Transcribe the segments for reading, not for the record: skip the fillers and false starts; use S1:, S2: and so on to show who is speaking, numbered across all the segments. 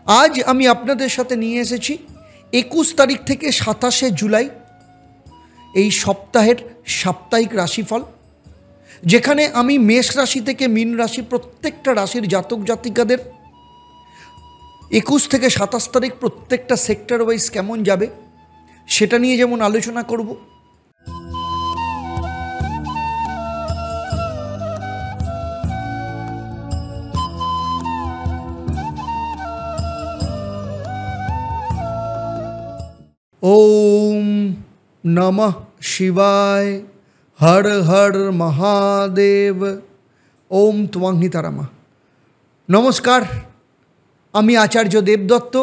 S1: আজ আমি আপনাদের সাথে নিয়ে এসেছি ২১ তারিখ থেকে ২৭শে জুলাই এই সপ্তাহের সাপ্তাহিক রাশিফল, যেখানে আমি মেষ রাশি থেকে মীন রাশি প্রত্যেকটা রাশির জাতক জাতিকাদের ২১ থেকে ২৭ তারিখ প্রত্যেকটা সেক্টর ওয়াইজ কেমন যাবে সেটা নিয়ে যেমন আলোচনা করব, ওম নমঃ শিবায়, হর হর মহাদেব, ওম ত্বংহিতারামা। নমস্কার, আমি আচার্য দেবদত্ত,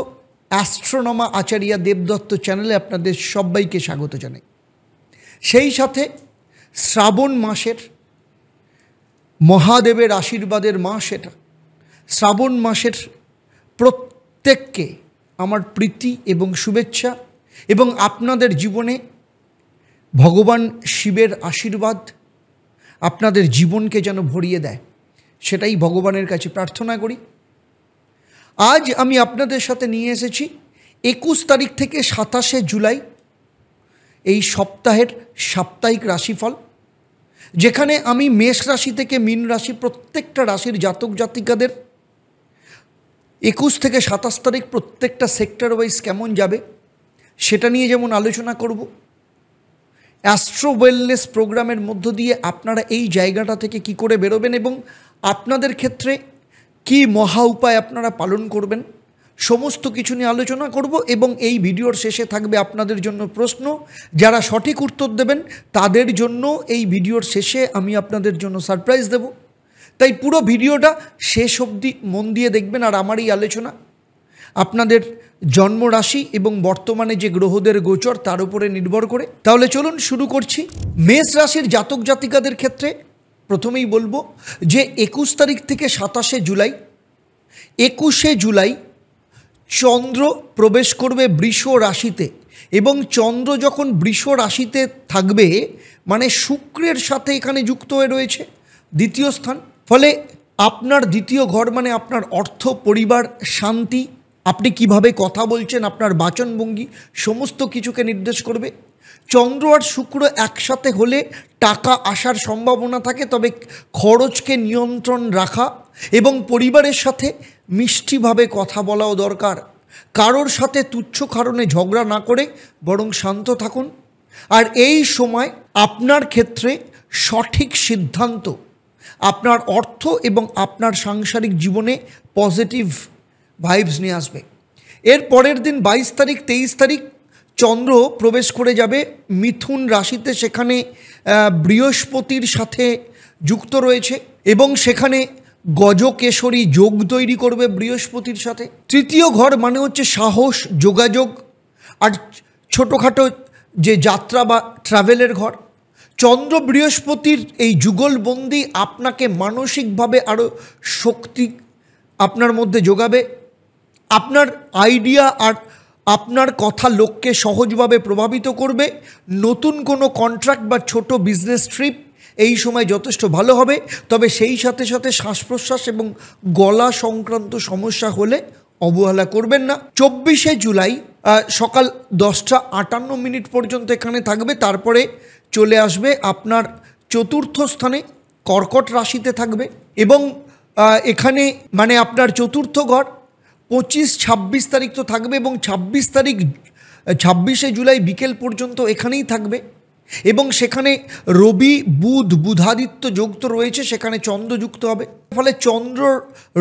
S1: অ্যাস্ট্রোনমা আচার্য দেবদত্ত চ্যানেলে আপনাদের সবাইকে স্বাগত জানাই। সেই সাথে শ্রাবণ মাসের মহাদেবের আশীর্বাদের মাস এটা। শ্রাবণ মাসের প্রত্যেককে আমার প্রীতি এবং শুভেচ্ছা, এবং আপনাদের জীবনে ভগবান শিবের আশীর্বাদ আপনাদের জীবনকে যেন ভরিয়ে দেয়, সেটাই ভগবানের কাছে প্রার্থনা করি। আজ আমি আপনাদের সাথে নিয়ে এসেছি ২১ তারিখ থেকে ২৭শে জুলাই এই সপ্তাহের সাপ্তাহিক রাশিফল, যেখানে আমি মেষ রাশি থেকে মীন রাশি প্রত্যেকটা রাশির জাতক জাতিকাদের ২১ থেকে ২৭ তারিখ প্রত্যেকটা সেক্টর ওয়াইজ কেমন যাবে সেটা নিয়ে যেমন আলোচনা করব। অ্যাস্ট্রো ওয়েলনেস প্রোগ্রামের মধ্য দিয়ে আপনারা এই জায়গাটা থেকে কি করে বেরোবেন এবং আপনাদের ক্ষেত্রে কি মহা উপায় আপনারা পালন করবেন, সমস্ত কিছু নিয়ে আলোচনা করব। এবং এই ভিডিওর শেষে থাকবে আপনাদের জন্য প্রশ্ন, যারা সঠিক উত্তর দেবেন তাদের জন্য এই ভিডিওর শেষে আমি আপনাদের জন্য সারপ্রাইজ দেব। তাই পুরো ভিডিওটা শেষ অবধি মন দিয়ে দেখবেন। আর আমার এই আলোচনা আপনাদের জন্মরাশি এবং বর্তমানে যে গ্রহদের গোচর তার উপরে নির্ভর করে। তাহলে চলুন শুরু করছি। মেষ রাশির জাতক জাতিকাদের ক্ষেত্রে প্রথমেই বলবো যে ২১ তারিখ থেকে ২৭শে জুলাই, ২১শে জুলাই চন্দ্র প্রবেশ করবে বৃষ রাশিতে, এবং চন্দ্র যখন বৃষ রাশিতে থাকবে মানে শুক্রের সাথে এখানে যুক্ত হয়ে রয়েছে দ্বিতীয় স্থান, ফলে আপনার দ্বিতীয় ঘর মানে আপনার অর্থ, পরিবার, শান্তি, আপনি কিভাবে কথা বলছেন, আপনার বাচনভঙ্গি সমস্ত কিছুকে নির্দেশ করবে। চন্দ্র আর শুক্র একসাথে হলে টাকা আসার সম্ভাবনা থাকে, তবে খরচকে নিয়ন্ত্রণ রাখা এবং পরিবারের সাথে মিষ্টিভাবে কথা বলাও দরকার। কারোর সাথে তুচ্ছ কারণে ঝগড়া না করে বরং শান্ত থাকুন। আর এই সময় আপনার ক্ষেত্রে সঠিক সিদ্ধান্ত আপনার অর্থ এবং আপনার সাংসারিক জীবনে পজিটিভ ভাইবস নিয়ে আসবে। এর পরের দিন ২২ তারিখ ২৩ তারিখ চন্দ্র প্রবেশ করে যাবে মিথুন রাশিতে, সেখানে বৃহস্পতির সাথে যুক্ত রয়েছে এবং সেখানে গজকেশরী যোগ তৈরি করবে বৃহস্পতির সাথে। তৃতীয় ঘর মানে হচ্ছে সাহস, যোগাযোগ আর ছোটোখাটো যে যাত্রা বা ট্রাভেলের ঘর। চন্দ্র বৃহস্পতির এই যুগলবন্দি আপনাকে মানসিকভাবে আরও শক্তি আপনার মধ্যে যোগাবে। আপনার আইডিয়া আর আপনার কথা লোককে সহজভাবে প্রভাবিত করবে। নতুন কোনো কন্ট্রাক্ট বা ছোট বিজনেস ট্রিপ এই সময় যথেষ্ট ভালো হবে, তবে সেই সাথে সাথে শ্বাস প্রশ্বাস এবং গলা সংক্রান্ত সমস্যা হলে অবহেলা করবেন না। ২৪শে জুলাই সকাল 10:58 পর্যন্ত এখানে থাকবে, তারপরে চলে আসবে আপনার চতুর্থ স্থানে কর্কট রাশিতে থাকবে এবং এখানে মানে আপনার চতুর্থ ঘর ২৫-২৬ তারিখ তো থাকবে এবং ২৬ তারিখ ২৬শে জুলাই বিকেল পর্যন্ত এখানেই থাকবে এবং সেখানে রবি বুধ বুধাদিত্য যোগ তো রয়েছে, সেখানে চন্দ্র যুক্ত হবে। ফলে চন্দ্র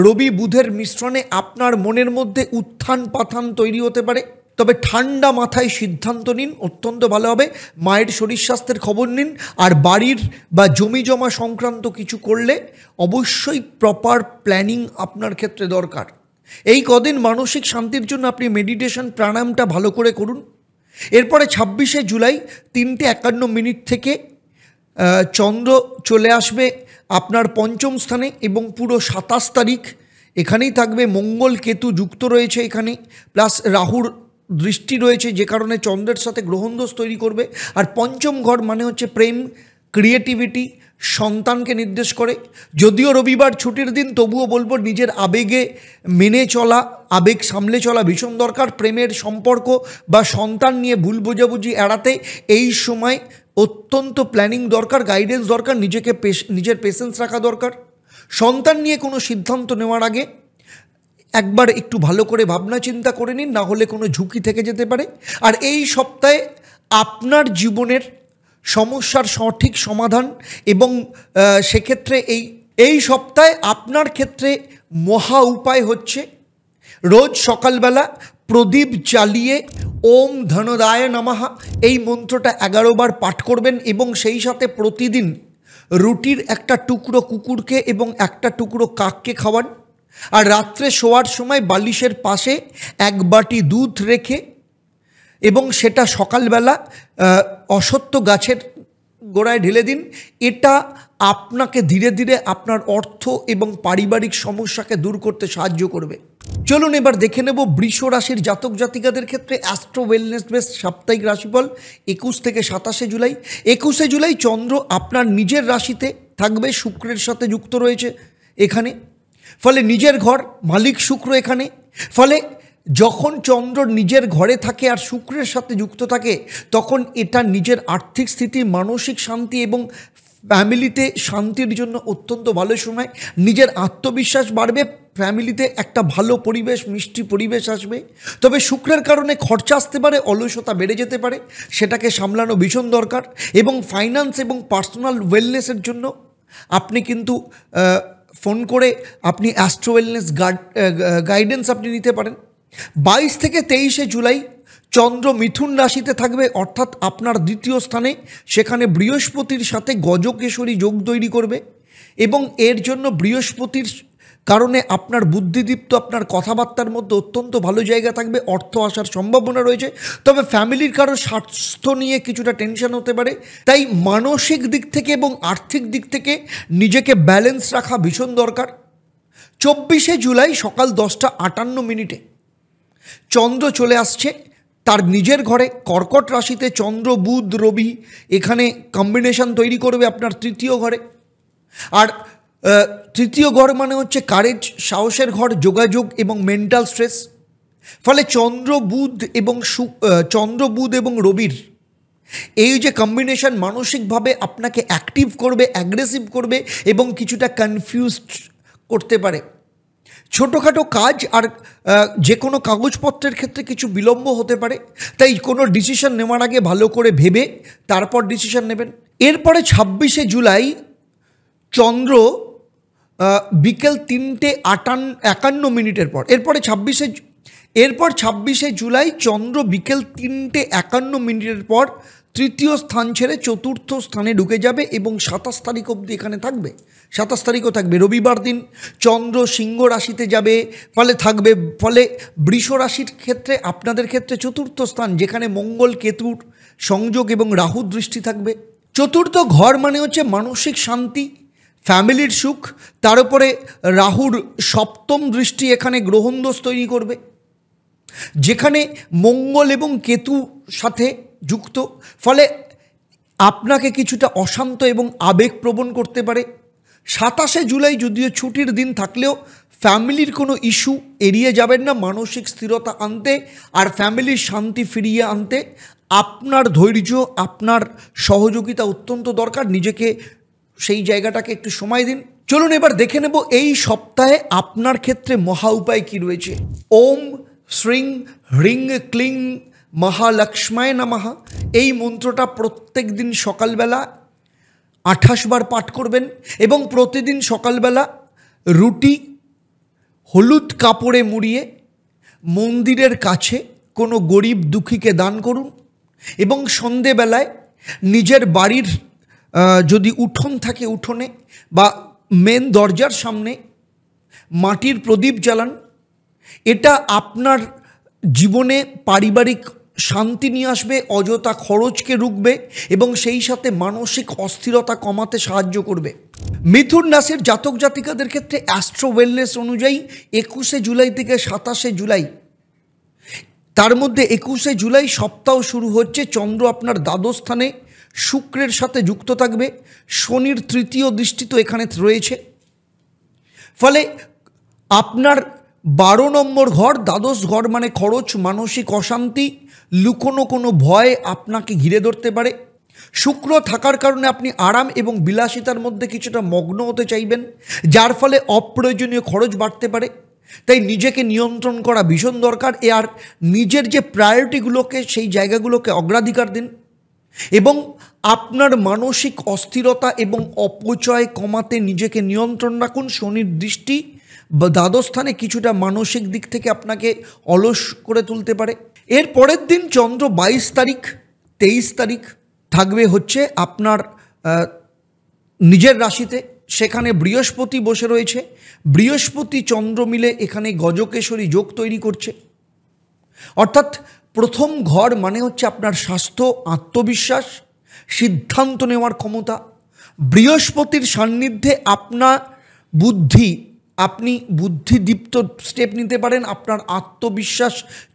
S1: রবি বুধের মিশ্রণে আপনার মনের মধ্যে উত্থান পাথান তৈরি হতে পারে, তবে ঠান্ডা মাথায় সিদ্ধান্ত নিন, অত্যন্ত ভালো হবে। মায়ের শরীর স্বাস্থ্যের খবর নিন, আর বাড়ির বা জমি জমা সংক্রান্ত কিছু করলে অবশ্যই প্রপার প্ল্যানিং আপনার ক্ষেত্রে দরকার। এই কদিন মানসিক শান্তির জন্য আপনি মেডিটেশন প্রাণায়ামটা ভালো করে করুন। এরপরে ২৬শে জুলাই 3:51 থেকে চন্দ্র চলে আসবে আপনার পঞ্চম স্থানে এবং পুরো ২৭ তারিখ এখানেই থাকবে। মঙ্গল কেতু যুক্ত রয়েছে এখানে, প্লাস রাহুর দৃষ্টি রয়েছে, যে কারণে চন্দ্রের সাথে গ্রহণদোষ তৈরি করবে। আর পঞ্চম ঘর মানে হচ্ছে প্রেম, ক্রিয়েটিভিটি, সন্তানকে নির্দেশ করে। যদিও রবিবার ছুটির দিন, তবুও বলবো নিজের আবেগে মেনে চলা, আবেগ সামলে চলা ভীষণ দরকার। প্রেমের সম্পর্ক বা সন্তান নিয়ে ভুল বোঝাবুঝি এড়াতে এই সময় অত্যন্ত প্ল্যানিং দরকার, গাইডেন্স দরকার, নিজের পেশেন্স রাখা দরকার। সন্তান নিয়ে কোনো সিদ্ধান্ত নেওয়ার আগে একবার একটু ভালো করে ভাবনা চিন্তা করে নিন, না হলে কোনো ঝুঁকি থেকে যেতে পারে। আর এই সপ্তাহে আপনার জীবনের সমস্যার সঠিক সমাধান এবং সেক্ষেত্রে এই সপ্তাহে আপনার ক্ষেত্রে মহা উপায় হচ্ছে রোজ সকালবেলা প্রদীপ জ্বালিয়ে ওম ধনদায় নমঃ এই মন্ত্রটা 11 বার পাঠ করবেন এবং সেই সাথে প্রতিদিন রুটির একটা টুকরো কুকুরকে এবং একটা টুকরো কাককে খাওয়ান। আর রাত্রে শোয়ার সময় বালিশের পাশে 1 বাটি দুধ রেখে এবং সেটা সকালবেলা অশ্বত্থ গাছের গোড়ায় ঢেলে দিন। এটা আপনাকে ধীরে ধীরে আপনার অর্থ এবং পারিবারিক সমস্যাকে দূর করতে সাহায্য করবে। চলুন এবার দেখে নেব বৃষ রাশির জাতক জাতিকাদের ক্ষেত্রে অ্যাস্ট্রো ওয়েলনেস বেস্ট সাপ্তাহিক রাশিফল 21 থেকে 27 জুলাই। 21 জুলাই চন্দ্র আপনার নিজের রাশিতে থাকবে, শুক্রের সাথে যুক্ত রয়েছে এখানে, ফলে নিজের ঘর মালিক শুক্র এখানে। ফলে যখন চন্দ্র নিজের ঘরে থাকে আর শুক্রের সাথে যুক্ত থাকে, তখন এটা নিজের আর্থিক স্থিতি, মানসিক শান্তি এবং ফ্যামিলিতে শান্তির জন্য অত্যন্ত ভালো সময়। নিজের আত্মবিশ্বাস বাড়বে, ফ্যামিলিতে একটা ভালো পরিবেশ, মিষ্টি পরিবেশ আসবে। তবে শুক্রের কারণে খরচা আসতে পারে, অলসতা বেড়ে যেতে পারে, সেটাকে সামলানো ভীষণ দরকার। এবং ফাইন্যান্স এবং পার্সোনাল ওয়েলনেসের জন্য আপনি কিন্তু ফোন করে আপনি অ্যাস্ট্রো ওয়েলনেস গাইডেন্স আপনি নিতে পারেন। 22 থেকে 23 জুলাই চন্দ্র মিথুন রাশিতে থাকবে, অর্থাৎ আপনার দ্বিতীয় স্থানে। সেখানে বৃহস্পতির সাথে গজকেশরী যোগ তৈরি করবে এবং এর জন্য বৃহস্পতির কারণে আপনার বুদ্ধিদীপ্ত, আপনার কথাবার্তার মধ্যে অত্যন্ত ভালো জায়গা থাকবে, অর্থ আসার সম্ভাবনা রয়েছে। তবে ফ্যামিলির কারো স্বাস্থ্য নিয়ে কিছুটা টেনশন হতে পারে, তাই মানসিক দিক থেকে এবং আর্থিক দিক থেকে নিজেকে ব্যালেন্স রাখা ভীষণ দরকার। 24 জুলাই সকাল 10:58 চন্দ্র চলে আসছে তার নিজের ঘরে কর্কট রাশিতে। চন্দ্র বুধ রবি এখানে কম্বিনেশন তৈরি করবে আপনার তৃতীয় ঘরে। আর তৃতীয় ঘর মানে হচ্ছে কারেজ, সাহসের ঘর, যোগাযোগ এবং মেন্টাল স্ট্রেস। ফলে চন্দ্র বুধ এবং রবির এই যে কম্বিনেশন মানসিকভাবে আপনাকে অ্যাক্টিভ করবে, অ্যাগ্রেসিভ করবে এবং কিছুটা কনফিউজড করতে পারে। ছোটোখাটো কাজ আর যে কোনো কাগজপত্রের ক্ষেত্রে কিছু বিলম্ব হতে পারে, তাই কোনো ডিসিশন নেওয়ার আগে ভালো করে ভেবে তারপর ডিসিশন নেবেন। এরপরে 26 জুলাই চন্দ্র বিকেল 3:51 পর, এরপর 26 জুলাই চন্দ্র বিকেল 3:51 পর তৃতীয় স্থান ছেড়ে চতুর্থ স্থানে ঢুকে যাবে এবং 27 তারিখ অবধি এখানে থাকবে। 27 তারিখও থাকবে। রবিবার দিন চন্দ্র সিংহ রাশিতে যাবে, ফলে বৃষ রাশির ক্ষেত্রে আপনাদের ক্ষেত্রে চতুর্থ স্থান, যেখানে মঙ্গল কেতুর সংযোগ এবং রাহুর দৃষ্টি থাকবে। চতুর্থ ঘর মানে হচ্ছে মানসিক শান্তি, ফ্যামিলির সুখ। তার উপরে রাহুর সপ্তম দৃষ্টি এখানে গ্রহণদোষ তৈরি করবে, যেখানে মঙ্গল এবং কেতু সাথে যুক্ত। ফলে আপনাকে কিছুটা অশান্ত এবং আবেগপ্রবণ করতে পারে। 27 জুলাই যদিও ছুটির দিন থাকলেও ফ্যামিলির কোনো ইস্যু এড়িয়ে যাবেন না। মানসিক স্থিরতা আনতে আর ফ্যামিলির শান্তি ফিরিয়ে আনতে আপনার ধৈর্য, আপনার সহযোগিতা অত্যন্ত দরকার। নিজেকে সেই জায়গাটাকে একটু সময় দিন। চলুন এবার দেখে নেব এই সপ্তাহে আপনার ক্ষেত্রে মহা উপায় কী রয়েছে। ওম শ্রীং হ্রিং ক্লিং মহালক্ষ্মায় নমঃ এই মন্ত্রটা প্রত্যেক দিন সকালবেলা 28 বার পাঠ করবেন এবং প্রতিদিন সকালবেলা রুটি হলুদ কাপড়ে মুড়িয়ে মন্দিরের কাছে কোনো গরিব দুঃখীকে দান করুন। এবং সন্ধেবেলায় নিজের বাড়ির যদি উঠোন থাকে, উঠোনে বা মেন দরজার সামনে মাটির প্রদীপ জ্বালান। এটা আপনার জীবনে পারিবারিক শান্তি নিয়ে আসবে, অযথা খরচকে রুখবে এবং সেই সাথে মানসিক অস্থিরতা কমাতে সাহায্য করবে। মিথুন রাশির জাতক জাতিকাদের ক্ষেত্রে অ্যাস্ট্রো ওয়েলনেস অনুযায়ী 21 জুলাই থেকে 27 জুলাই, তার মধ্যে 21 জুলাই সপ্তাহ শুরু হচ্ছে। চন্দ্র আপনার দ্বাদশ স্থানে, শুক্রের সাথে যুক্ত থাকবে, শনির তৃতীয় দৃষ্টি তো এখানে রয়েছে। ফলে আপনার 12 নম্বর ঘর, দ্বাদশ ঘর মানে খরচ, মানসিক অশান্তি, লুকোনো কোনো ভয় আপনাকে ঘিরে ধরতে পারে। শুক্র থাকার কারণে আপনি আরাম এবং বিলাসিতার মধ্যে কিছুটা মগ্ন হতে চাইবেন, যার ফলে অপ্রয়োজনীয় খরচ বাড়তে পারে। তাই নিজেকে নিয়ন্ত্রণ করা ভীষণ দরকার। আর নিজের যে প্রায়োরিটিগুলোকে, সেই জায়গাগুলোকে অগ্রাধিকার দিন এবং আপনার মানসিক অস্থিরতা এবং অপচয় কমাতে নিজেকে নিয়ন্ত্রণ রাখুন। শনির দৃষ্টি দ্বাদশ স্থানে কিছুটা মানসিক দিক থেকে আপনাকে অলস করে তুলতে পারে। এর পরের দিন চন্দ্র 22 তারিখ 23 তারিখ থাকবে হচ্ছে আপনার নিজের রাশিতে। সেখানে বৃহস্পতি বসে রয়েছে। বৃহস্পতি চন্দ্র মিলে এখানে গজকেশরী যোগ তৈরি করছে। অর্থাৎ প্রথম ঘর মানে হচ্ছে আপনার স্বাস্থ্য, আত্মবিশ্বাস, সিদ্ধান্ত নেওয়ার ক্ষমতা। বৃহস্পতির সান্নিধ্যে আপনার আপনি বুদ্ধিদীপ্ত স্টেপ নিতে পারেন, আপনার আত্মবিশ্বাস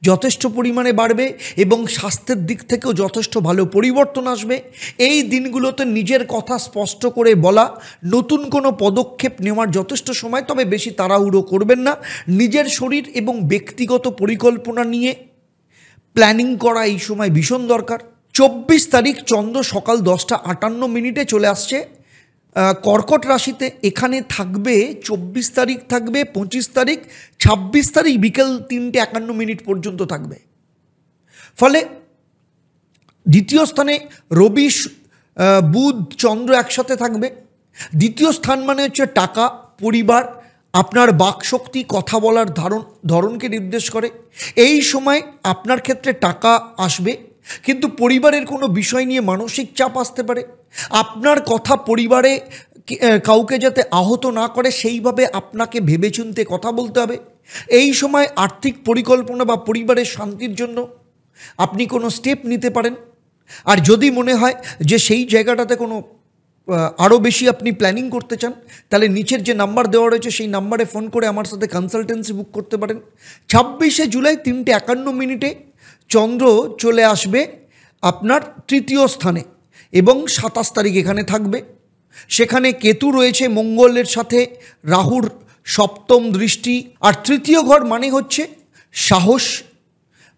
S1: যথেষ্ট পরিমাণে বাড়বে এবং স্বাস্থ্যের দিক থেকেও যথেষ্ট ভালো পরিবর্তন আসবে। এই দিনগুলোতে নিজের কথা স্পষ্ট করে বলা, নতুন কোনো পদক্ষেপ নেওয়ার যথেষ্ট সময়, তবে বেশি তাড়াহুড়ো করবেন না। নিজের শরীর এবং ব্যক্তিগত পরিকল্পনা নিয়ে প্ল্যানিং করা এই সময় ভীষণ দরকার। 24 তারিখ চন্দ্র সকাল 10:58 চলে আসছে কর্কট রাশিতে। এখানে থাকবে 24 তারিখ থাকবে, 25 তারিখ, 26 তারিখ বিকেল 3:51 পর্যন্ত থাকবে। ফলে দ্বিতীয় স্থানে রবি, বুধ, চন্দ্র একসাথে থাকবে। দ্বিতীয় স্থান মানে হচ্ছে টাকা, পরিবার, আপনার বাকশক্তি, কথা বলার ধরনকে নির্দেশ করে। এই সময় আপনার ক্ষেত্রে টাকা আসবে, কিন্তু পরিবারের কোনো বিষয় নিয়ে মানসিক চাপ আসতে পারে। আপনার কথা পরিবারে কাউকে যাতে আহত না করে সেইভাবে আপনাকে ভেবেচিন্তে কথা বলতে হবে। এই সময় আর্থিক পরিকল্পনা বা পরিবারের শান্তির জন্য আপনি কোনো স্টেপ নিতে পারেন। আর যদি মনে হয় যে সেই জায়গাটাতে কোনো আরও বেশি আপনি প্ল্যানিং করতে চান, তাহলে নিচের যে নাম্বার দেওয়া রয়েছে সেই নাম্বারে ফোন করে আমার সাথে কনসালটেন্সি বুক করতে পারেন। 26শে জুলাই 3:51 চন্দ্র চলে আসবে আপনার তৃতীয় স্থানে এবং 27 তারিখ এখানে থাকবে। সেখানে কেতু রয়েছে, মঙ্গলের সাথে রাহুর সপ্তম দৃষ্টি। আর তৃতীয় ঘর মানে হচ্ছে সাহস,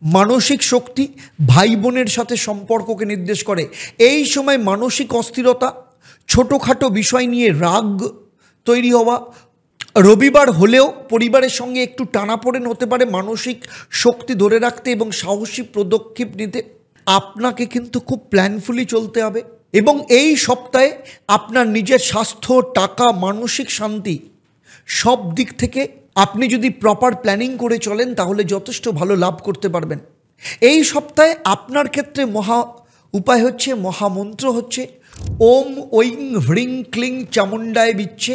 S1: মানসিক শক্তি, ভাই বোনের সাথে সম্পর্ককে নির্দেশ করে। এই সময় মানসিক অস্থিরতা, ছোটোখাটো বিষয় নিয়ে রাগ তৈরি হওয়া, রবিবার হলেও পরিবারের সঙ্গে একটু টানাপোড়েন হতে পারে। মানসিক শক্তি ধরে রাখতে এবং সাহসী পদক্ষেপ নিতে আপনাকে কিন্তু খুব প্ল্যানফুলি চলতে হবে। এবং এই সপ্তাহে আপনার নিজের স্বাস্থ্য, টাকা, মানসিক শান্তি সব দিক থেকে আপনি যদি প্রপার প্ল্যানিং করে চলেন তাহলে যথেষ্ট ভালো লাভ করতে পারবেন। এই সপ্তাহে আপনার ক্ষেত্রে উপায় হচ্ছে, মহামন্ত্র হচ্ছে ওম ঐং হ্রিং ক্লিং চামুণ্ডায় বিচ্ছে।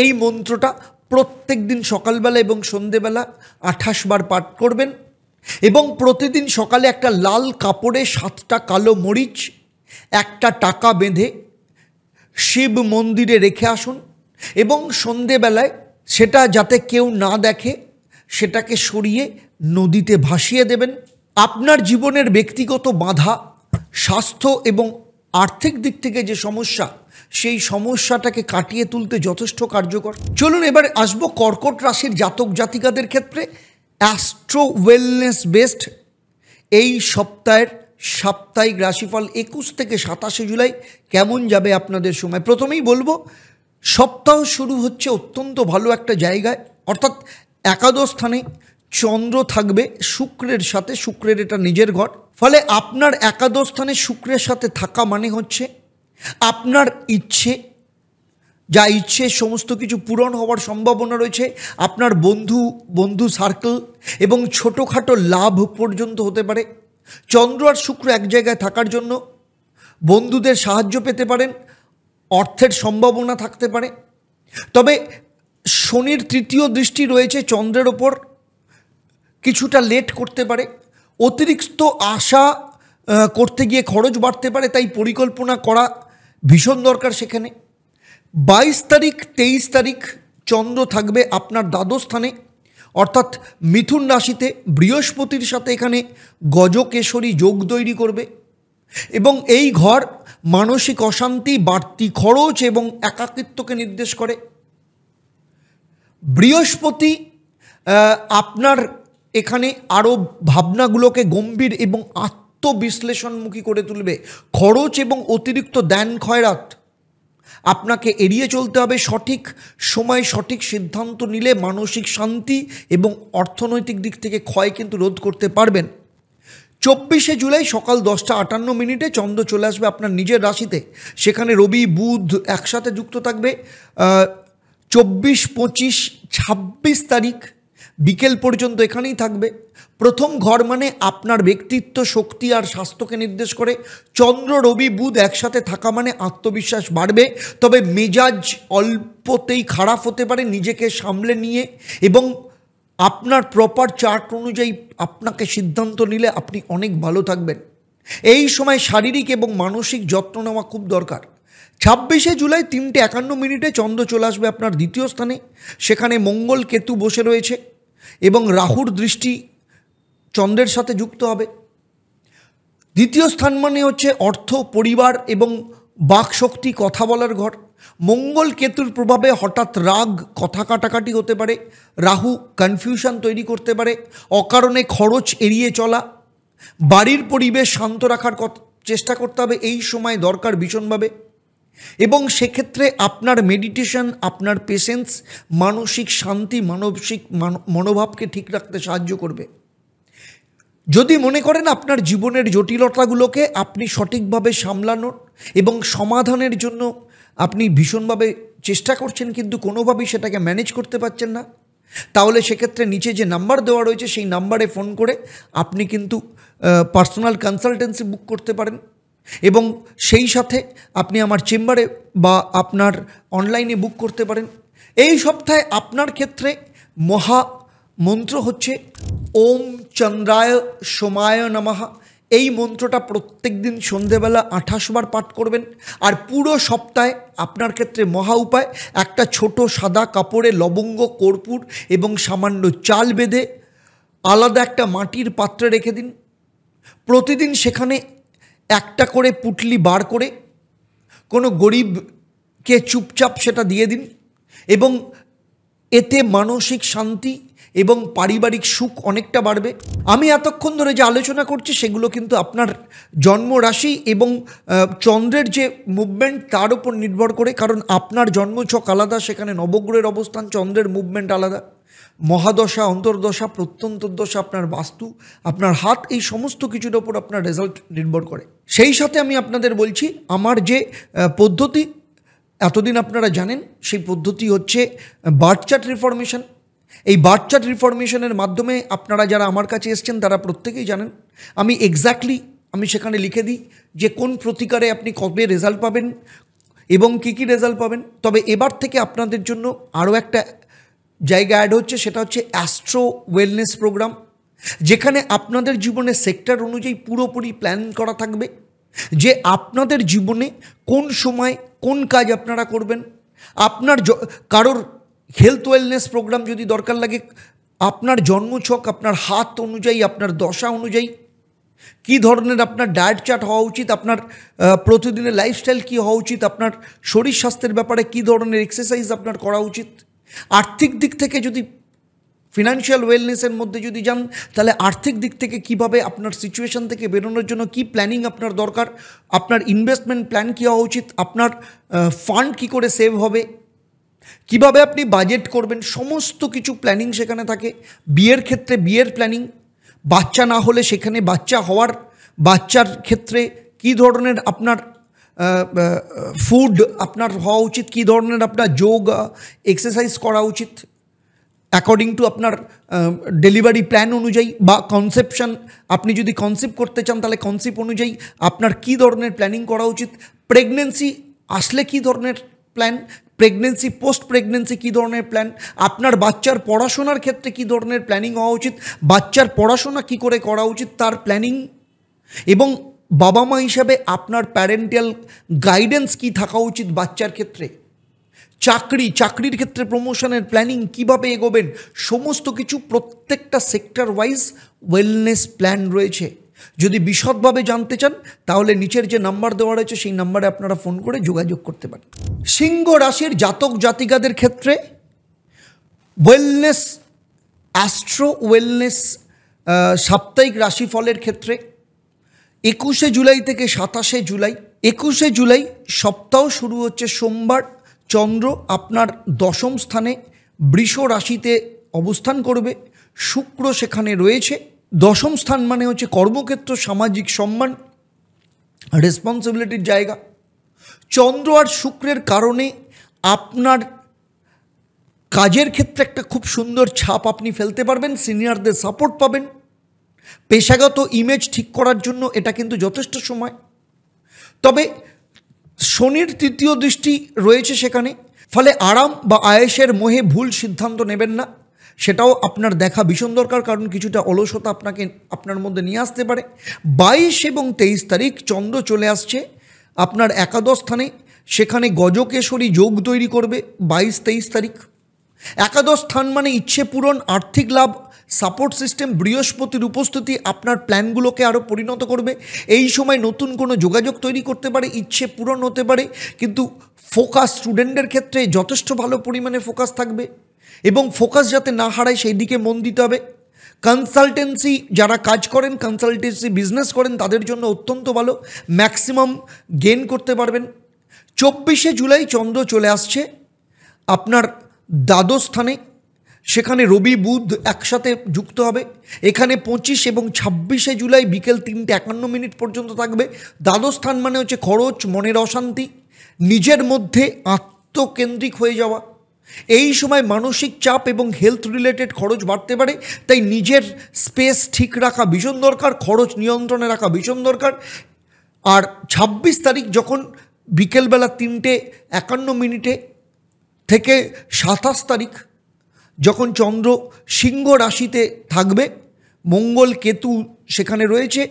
S1: এই মন্ত্রটা প্রত্যেক দিন সকালবেলা এবং সন্ধেবেলা 28 বার পাঠ করবেন এবং প্রতিদিন সকালে একটা লাল কাপড়ে 7টা কালো মরিচ, একটা টাকা বেঁধে শিব মন্দিরে রেখে আসুন এবং সন্ধেবেলায় সেটা যাতে কেউ না দেখে সেটাকে সরিয়ে নদীতে ভাসিয়ে দেবেন। আপনার জীবনের ব্যক্তিগত বাধা, স্বাস্থ্য এবং আর্থিক দিক থেকে যে সমস্যা, সেই সমস্যাটাকে কাটিয়ে তুলতে যথেষ্ট কার্যকর। চলুন এবার আসবো কর্কট রাশির জাতক জাতিকাদের ক্ষেত্রে অ্যাস্ট্রো ওয়েলনেস বেস্ট এই সপ্তাহের সাপ্তাহিক রাশিফল 21 থেকে 27 জুলাই কেমন যাবে আপনাদের সময়। প্রথমেই বলবো, সপ্তাহ শুরু হচ্ছে অত্যন্ত ভালো একটা জায়গায়, অর্থাৎ একাদশ স্থানে চন্দ্র থাকবে শুক্রের সাথে। শুক্রের এটা নিজের ঘর। ফলে আপনার একাদশ স্থানে শুক্রের সাথে থাকা মানে হচ্ছে আপনার যা ইচ্ছে সমস্ত কিছু পূরণ হওয়ার সম্ভাবনা রয়েছে। আপনার বন্ধু সার্কেল এবং ছোটোখাটো লাভ পর্যন্ত হতে পারে। চন্দ্র আর শুক্র এক জায়গায় থাকার জন্য বন্ধুদের সাহায্য পেতে পারেন, অর্থের সম্ভাবনা থাকতে পারে। তবে শনির তৃতীয় দৃষ্টি রয়েছে চন্দ্রের ওপর, কিছুটা লেট করতে পারে। অতিরিক্ত আশা করতে গিয়ে খরচ বাড়তে পারে, তাই পরিকল্পনা করা ভীষণ দরকার সেখানে। 22 তারিখ 23 তারিখ চন্দ্র থাকবে আপনার দ্বাদশ স্থানে, অর্থাৎ মিথুন রাশিতে। বৃহস্পতির সাথে এখানে গজকেশরী যোগ তৈরি করবে এবং এই ঘর মানসিক অশান্তি, বাড়তি খরচ এবং একাকিত্বকে নির্দেশ করে। বৃহস্পতি আপনার এখানে আরও ভাবনাগুলোকে গম্ভীর এবং আত্মবিশ্লেষণমুখী করে তুলবে। খরচ এবং অতিরিক্ত দান খয়রাত আপনাকে এড়িয়ে চলতে হবে। সঠিক সময় সঠিক সিদ্ধান্ত নিলে মানসিক শান্তি এবং অর্থনৈতিক দিক থেকে ক্ষয় কিন্তু রোধ করতে পারবেন। 24শে জুলাই সকাল 10:58 চন্দ্র চলে আসবে আপনার নিজের রাশিতে। সেখানে রবি বুধ একসাথে যুক্ত থাকবে। 24, 25, 26 তারিখ বিকেল পর্যন্ত এখানেই থাকবে। প্রথম ঘর মানে আপনার ব্যক্তিত্ব, শক্তি আর স্বাস্থ্যকে নির্দেশ করে। চন্দ্র রবি বুধ একসাথে থাকা মানে আত্মবিশ্বাস বাড়বে, তবে মেজাজ অল্পতেই খারাপ হতে পারে। নিজেকে সামলে নিয়ে এবং আপনার প্রপার চার্ট অনুযায়ী আপনাকে সিদ্ধান্ত নিলে আপনি অনেক ভালো থাকবেন। এই সময় শারীরিক এবং মানসিক যত্ন নেওয়া খুব দরকার। 26শে জুলাই 3:51 চন্দ্র চলে আসবে আপনার দ্বিতীয় স্থানে। সেখানে মঙ্গল কেতু বসে রয়েছে এবং রাহুর দৃষ্টি চন্দ্রের সাথে যুক্ত হবে। দ্বিতীয় স্থান মানে হচ্ছে অর্থ, পরিবার এবং বাকশক্তি, কথা বলার ঘর। মঙ্গল কেতুর প্রভাবে হঠাৎ রাগ, কথা কাটাকাটি হতে পারে। রাহু কনফিউশন তৈরি করতে পারে। অকারণে খরচ এড়িয়ে চলা। বাড়ির পরিবেশ শান্ত রাখার চেষ্টা করতে হবে, এই সময় দরকার ভীষণভাবে। এবং সেক্ষেত্রে আপনার মেডিটেশন, আপনার পেশেন্স, মানসিক শান্তি, মানসিক মনোভাবকে ঠিক রাখতে সাহায্য করবে। যদি মনে করেন আপনার জীবনের জটিলতাগুলোকে আপনি সঠিকভাবে সামলানোর এবং সমাধানের জন্য আপনি ভীষণভাবে চেষ্টা করছেন কিন্তু কোনোভাবেই সেটাকে ম্যানেজ করতে পারছেন না, তাহলে সেক্ষেত্রে নিচে যে নাম্বার দেওয়া রয়েছে সেই নাম্বারে ফোন করে আপনি কিন্তু পার্সোনাল কনসালটেন্সি বুক করতে পারেন। এবং সেই সাথে আপনি আমার চেম্বারে বা আপনার অনলাইনে বুক করতে পারেন। এই সপ্তাহে আপনার ক্ষেত্রে মহা মন্ত্র হচ্ছে ওম চন্দ্রায় সোমায় নমঃ। এই মন্ত্রটা প্রত্যেক দিন সন্ধেবেলা 28 বার পাঠ করবেন। আর পুরো সপ্তাহে আপনার ক্ষেত্রে মহা উপায়, একটা ছোট সাদা কাপড়ে লবঙ্গ, কর্পূর এবং সামান্য চাল বেঁধে আলাদা একটা মাটির পাত্রে রেখে দিন। প্রতিদিন সেখানে একটা করে পুটলি বার করে কোনো গরিবকে চুপচাপ সেটা দিয়ে দিন এবং এতে মানসিক শান্তি এবং পারিবারিক সুখ অনেকটা বাড়বে। আমি এতক্ষণ ধরে যে আলোচনা করছি সেগুলো কিন্তু আপনার জন্ম রাশি এবং চন্দ্রের যে মুভমেন্ট তার উপর নির্ভর করে, কারণ আপনার জন্মছক আলাদা, সেখানে নবগ্রহের অবস্থান, চন্দ্রের মুভমেন্ট আলাদা। মহাদশা, অন্তর্দশা, প্রত্যন্তর্দশা, আপনার বাস্তু, আপনার হাত, এই সমস্ত কিছুর ওপর আপনার রেজাল্ট নির্ভর করে। সেই সাথে আমি আপনাদের বলছি আমার যে পদ্ধতি এতদিন আপনারা জানেন, সেই পদ্ধতি হচ্ছে বার্থ চার্ট রিফরমেশন। এই বার্থ চার্ট রিফরমেশনের মাধ্যমে আপনারা যারা আমার কাছে এসছেন তারা প্রত্যেকেই জানেন আমি এক্স্যাক্টলি আমি সেখানে লিখে দিই যে কোন প্রতিকারে আপনি কবে রেজাল্ট পাবেন এবং কী কী রেজাল্ট পাবেন। তবে এবার থেকে আপনাদের জন্য আরও একটা জায়গা অ্যাড হচ্ছে, সেটা হচ্ছে অ্যাস্ট্রো ওয়েলনেস প্রোগ্রাম, যেখানে আপনাদের জীবনে সেক্টর অনুযায়ী পুরোপুরি প্ল্যান করা থাকবে যে আপনাদের জীবনে কোন সময় কোন কাজ আপনারা করবেন। আপনার কারোর হেলথ ওয়েলনেস প্রোগ্রাম যদি দরকার লাগে, আপনার জন্মছক, আপনার হাত অনুযায়ী, আপনার দশা অনুযায়ী কী ধরনের আপনার ডায়েট চার্ট হওয়া উচিত, আপনার প্রতিদিনের লাইফস্টাইল কী হওয়া উচিত, আপনার শরীর স্বাস্থ্যের ব্যাপারে কী ধরনের এক্সারসাইজ আপনার করা উচিত। আর্থিক দিক থেকে যদি ফিনান্সিয়াল ওয়েলনেসের মধ্যে যদি যান, তাহলে আর্থিক দিক থেকে কিভাবে আপনার সিচুয়েশন থেকে বেরোনোর জন্য কি প্ল্যানিং আপনার দরকার, আপনার ইনভেস্টমেন্ট প্ল্যান কী হওয়া উচিত, আপনার ফান্ড কী করে সেভ হবে, কিভাবে আপনি বাজেট করবেন, সমস্ত কিছু প্ল্যানিং সেখানে থাকে। বিয়ের ক্ষেত্রে বিয়ের প্ল্যানিং, বাচ্চা না হলে সেখানে বাচ্চা হওয়ার, বাচ্চার ক্ষেত্রে কী ধরনের আপনার ফুড আপনার হওয়া উচিত, কী ধরনের আপনার যোগ এক্সারসাইজ করা উচিত অ্যাকর্ডিং টু আপনার ডেলিভারি প্ল্যান অনুযায়ী, বা কনসেপশন আপনি যদি কনসেপ্ট করতে চান তাহলে কনসেপ্ট অনুযায়ী আপনার কী ধরনের প্ল্যানিং করা উচিত। প্রেগনেন্সি আসলে কী ধরনের প্ল্যান, প্রেগনেন্সি পোস্ট প্রেগনেন্সি কী ধরনের প্ল্যান, আপনার বাচ্চার পড়াশোনার ক্ষেত্রে কী ধরনের প্ল্যানিং হওয়া উচিত, বাচ্চার পড়াশোনা কী করে করা উচিত তার প্ল্যানিং, এবং বাবা মা হিসাবে আপনার প্যারেন্টাল গাইডেন্স কী থাকা উচিত বাচ্চার ক্ষেত্রে, চাকরির ক্ষেত্রে প্রমোশনের প্ল্যানিং কীভাবে এগোবেন, সমস্ত কিছু প্রত্যেকটা সেক্টর ওয়াইজ ওয়েলনেস প্ল্যান রয়েছে। যদি বিশদভাবে জানতে চান তাহলে নিচের যে নাম্বার দেওয়া রয়েছে সেই নাম্বারে আপনারা ফোন করে যোগাযোগ করতে পারেন। সিংহ রাশির জাতক জাতিকাদের ক্ষেত্রে ওয়েলনেস অ্যাস্ট্রো ওয়েলনেস সাপ্তাহিক রাশিফলের ক্ষেত্রে 21শে জুলাই থেকে 27শে জুলাই, 21শে জুলাই সপ্তাহ শুরু হচ্ছে সোমবার। চন্দ্র আপনার দশম স্থানে বৃষ রাশিতে অবস্থান করবে, শুক্র সেখানে রয়েছে। দশম স্থান মানে হচ্ছে কর্মক্ষেত্র, সামাজিক সম্মান, রেসপন্সিবিলিটির জায়গা। চন্দ্র আর শুক্রের কারণে আপনার কাজের ক্ষেত্রে একটা খুব সুন্দর ছাপ আপনি ফেলতে পারবেন, সিনিয়রদের সাপোর্ট পাবেন। পেশাগত ইমেজ ঠিক করার জন্য এটা কিন্তু যথেষ্ট সময়। তবে শনির তৃতীয় দৃষ্টি রয়েছে সেখানে, ফলে আরাম বা আয়েসের মোহে ভুল সিদ্ধান্ত নেবেন না, সেটাও আপনার দেখা ভীষণ দরকার, কারণ কিছুটা অলসতা আপনার মধ্যে নিয়ে আসতে পারে। 22 এবং 23 তারিখ চন্দ্র চলে আসছে আপনার একাদশ স্থানে, সেখানে গজকেশরী যোগ তৈরি করবে 22-23 তারিখ। একাদশ স্থান মানে ইচ্ছে পূরণ, আর্থিক লাভ, সাপোর্ট সিস্টেম। বৃহস্পতির উপস্থিতি আপনার প্ল্যানগুলোকে আরও পরিণত করবে। এই সময় নতুন কোনো যোগাযোগ তৈরি করতে পারে, ইচ্ছে পূরণ হতে পারে, কিন্তু ফোকাস স্টুডেন্টদের ক্ষেত্রে যথেষ্ট ভালো পরিমাণে ফোকাস থাকবে এবং ফোকাস যাতে না হারায় সেই দিকে মন দিতে হবে। কনসালটেন্সি যারা কাজ করেন, কনসালটেন্সি বিজনেস করেন, তাদের জন্য অত্যন্ত ভালো, ম্যাক্সিমাম গেইন করতে পারবেন। 24শে জুলাই চন্দ্র চলে আসছে আপনার দ্বাদশ স্থানে, সেখানে রবি বুধ একসাথে যুক্ত হবে। এখানে 25 এবং 26শে জুলাই বিকেল 3:51 পর্যন্ত থাকবে। দ্বাদশ স্থান মানে হচ্ছে খরচ, মনের অশান্তি, নিজের মধ্যে আত্মকেন্দ্রিক হয়ে যাওয়া। এই সময় মানসিক চাপ এবং হেলথ রিলেটেড খরচ বাড়তে পারে, তাই নিজের স্পেস ঠিক রাখা ভীষণ দরকার, খরচ নিয়ন্ত্রণে রাখা ভীষণ দরকার। আর 26 তারিখ যখন বিকেলবেলা 3:51 থেকে 27 তারিখ যখন চন্দ্র সিংহ রাশিতে থাকবে, মঙ্গল কেতু সেখানে রয়েছে,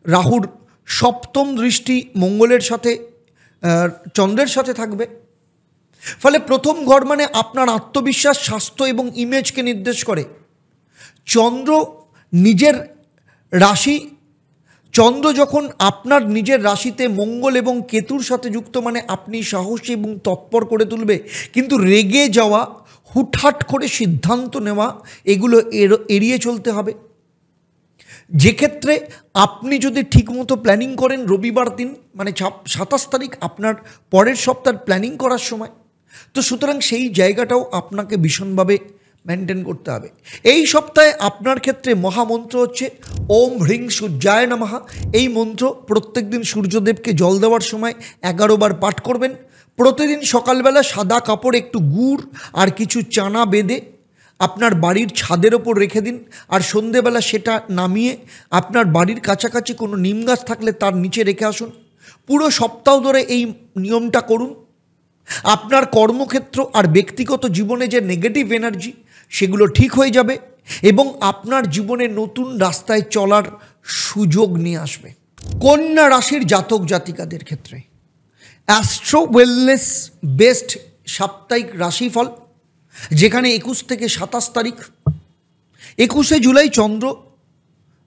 S1: রাহুর সপ্তম দৃষ্টি মঙ্গলের সাথে চন্দ্রের সাথে থাকবে। ফলে প্রথম ঘর মানে আপনার আত্মবিশ্বাস, স্বাস্থ্য এবং ইমেজকে নির্দেশ করে। চন্দ্র নিজের রাশি, চন্দ্র যখন আপনার নিজের রাশিতে মঙ্গল এবং কেতুর সাথে যুক্ত মানে আপনি সাহসী এবং তৎপর করে তুলবে, কিন্তু রেগে যাওয়া, হুটহাট করে সিদ্ধান্ত নেওয়া এগুলো এড়িয়ে চলতে হবে। যে ক্ষেত্রে আপনি যদি ঠিকমতো প্ল্যানিং করেন, রবিবার দিন মানে 27 তারিখ আপনার পরের সপ্তাহের প্ল্যানিং করার সময়, তো সুতরাং সেই জায়গাটাও আপনাকে ভীষণভাবে মেনটেন করতে হবে। এই সপ্তাহে আপনার ক্ষেত্রে মহামন্ত্র হচ্ছে ওম হ্রিং সূর্যায় নমঃ। এই মন্ত্র প্রত্যেক দিন সূর্যদেবকে জল দেওয়ার সময় 11 বার পাঠ করবেন। প্রতিদিন সকালবেলা সাদা কাপড়ে একটু গুড় আর কিছু চানা বেঁধে আপনার বাড়ির ছাদের ওপর রেখে দিন, আর সন্ধেবেলা সেটা নামিয়ে আপনার বাড়ির কাছাকাছি কোনো নিম গাছ থাকলে তার নিচে রেখে আসুন। পুরো সপ্তাহ ধরে এই নিয়মটা করুন। আপনার কর্মক্ষেত্র আর ব্যক্তিগত জীবনে যে নেগেটিভ এনার্জি সেগুলো ঠিক হয়ে যাবে এবং আপনার জীবনে নতুন রাস্তায় চলার সুযোগ নিয়ে আসবে। কন্যা রাশির জাতক জাতিকাদের ক্ষেত্রে অ্যাস্ট্রো ওয়েলনেস বেস্ট সাপ্তাহিক রাশিফল, যেখানে 21 থেকে 27 তারিখ। 21শে জুলাই চন্দ্র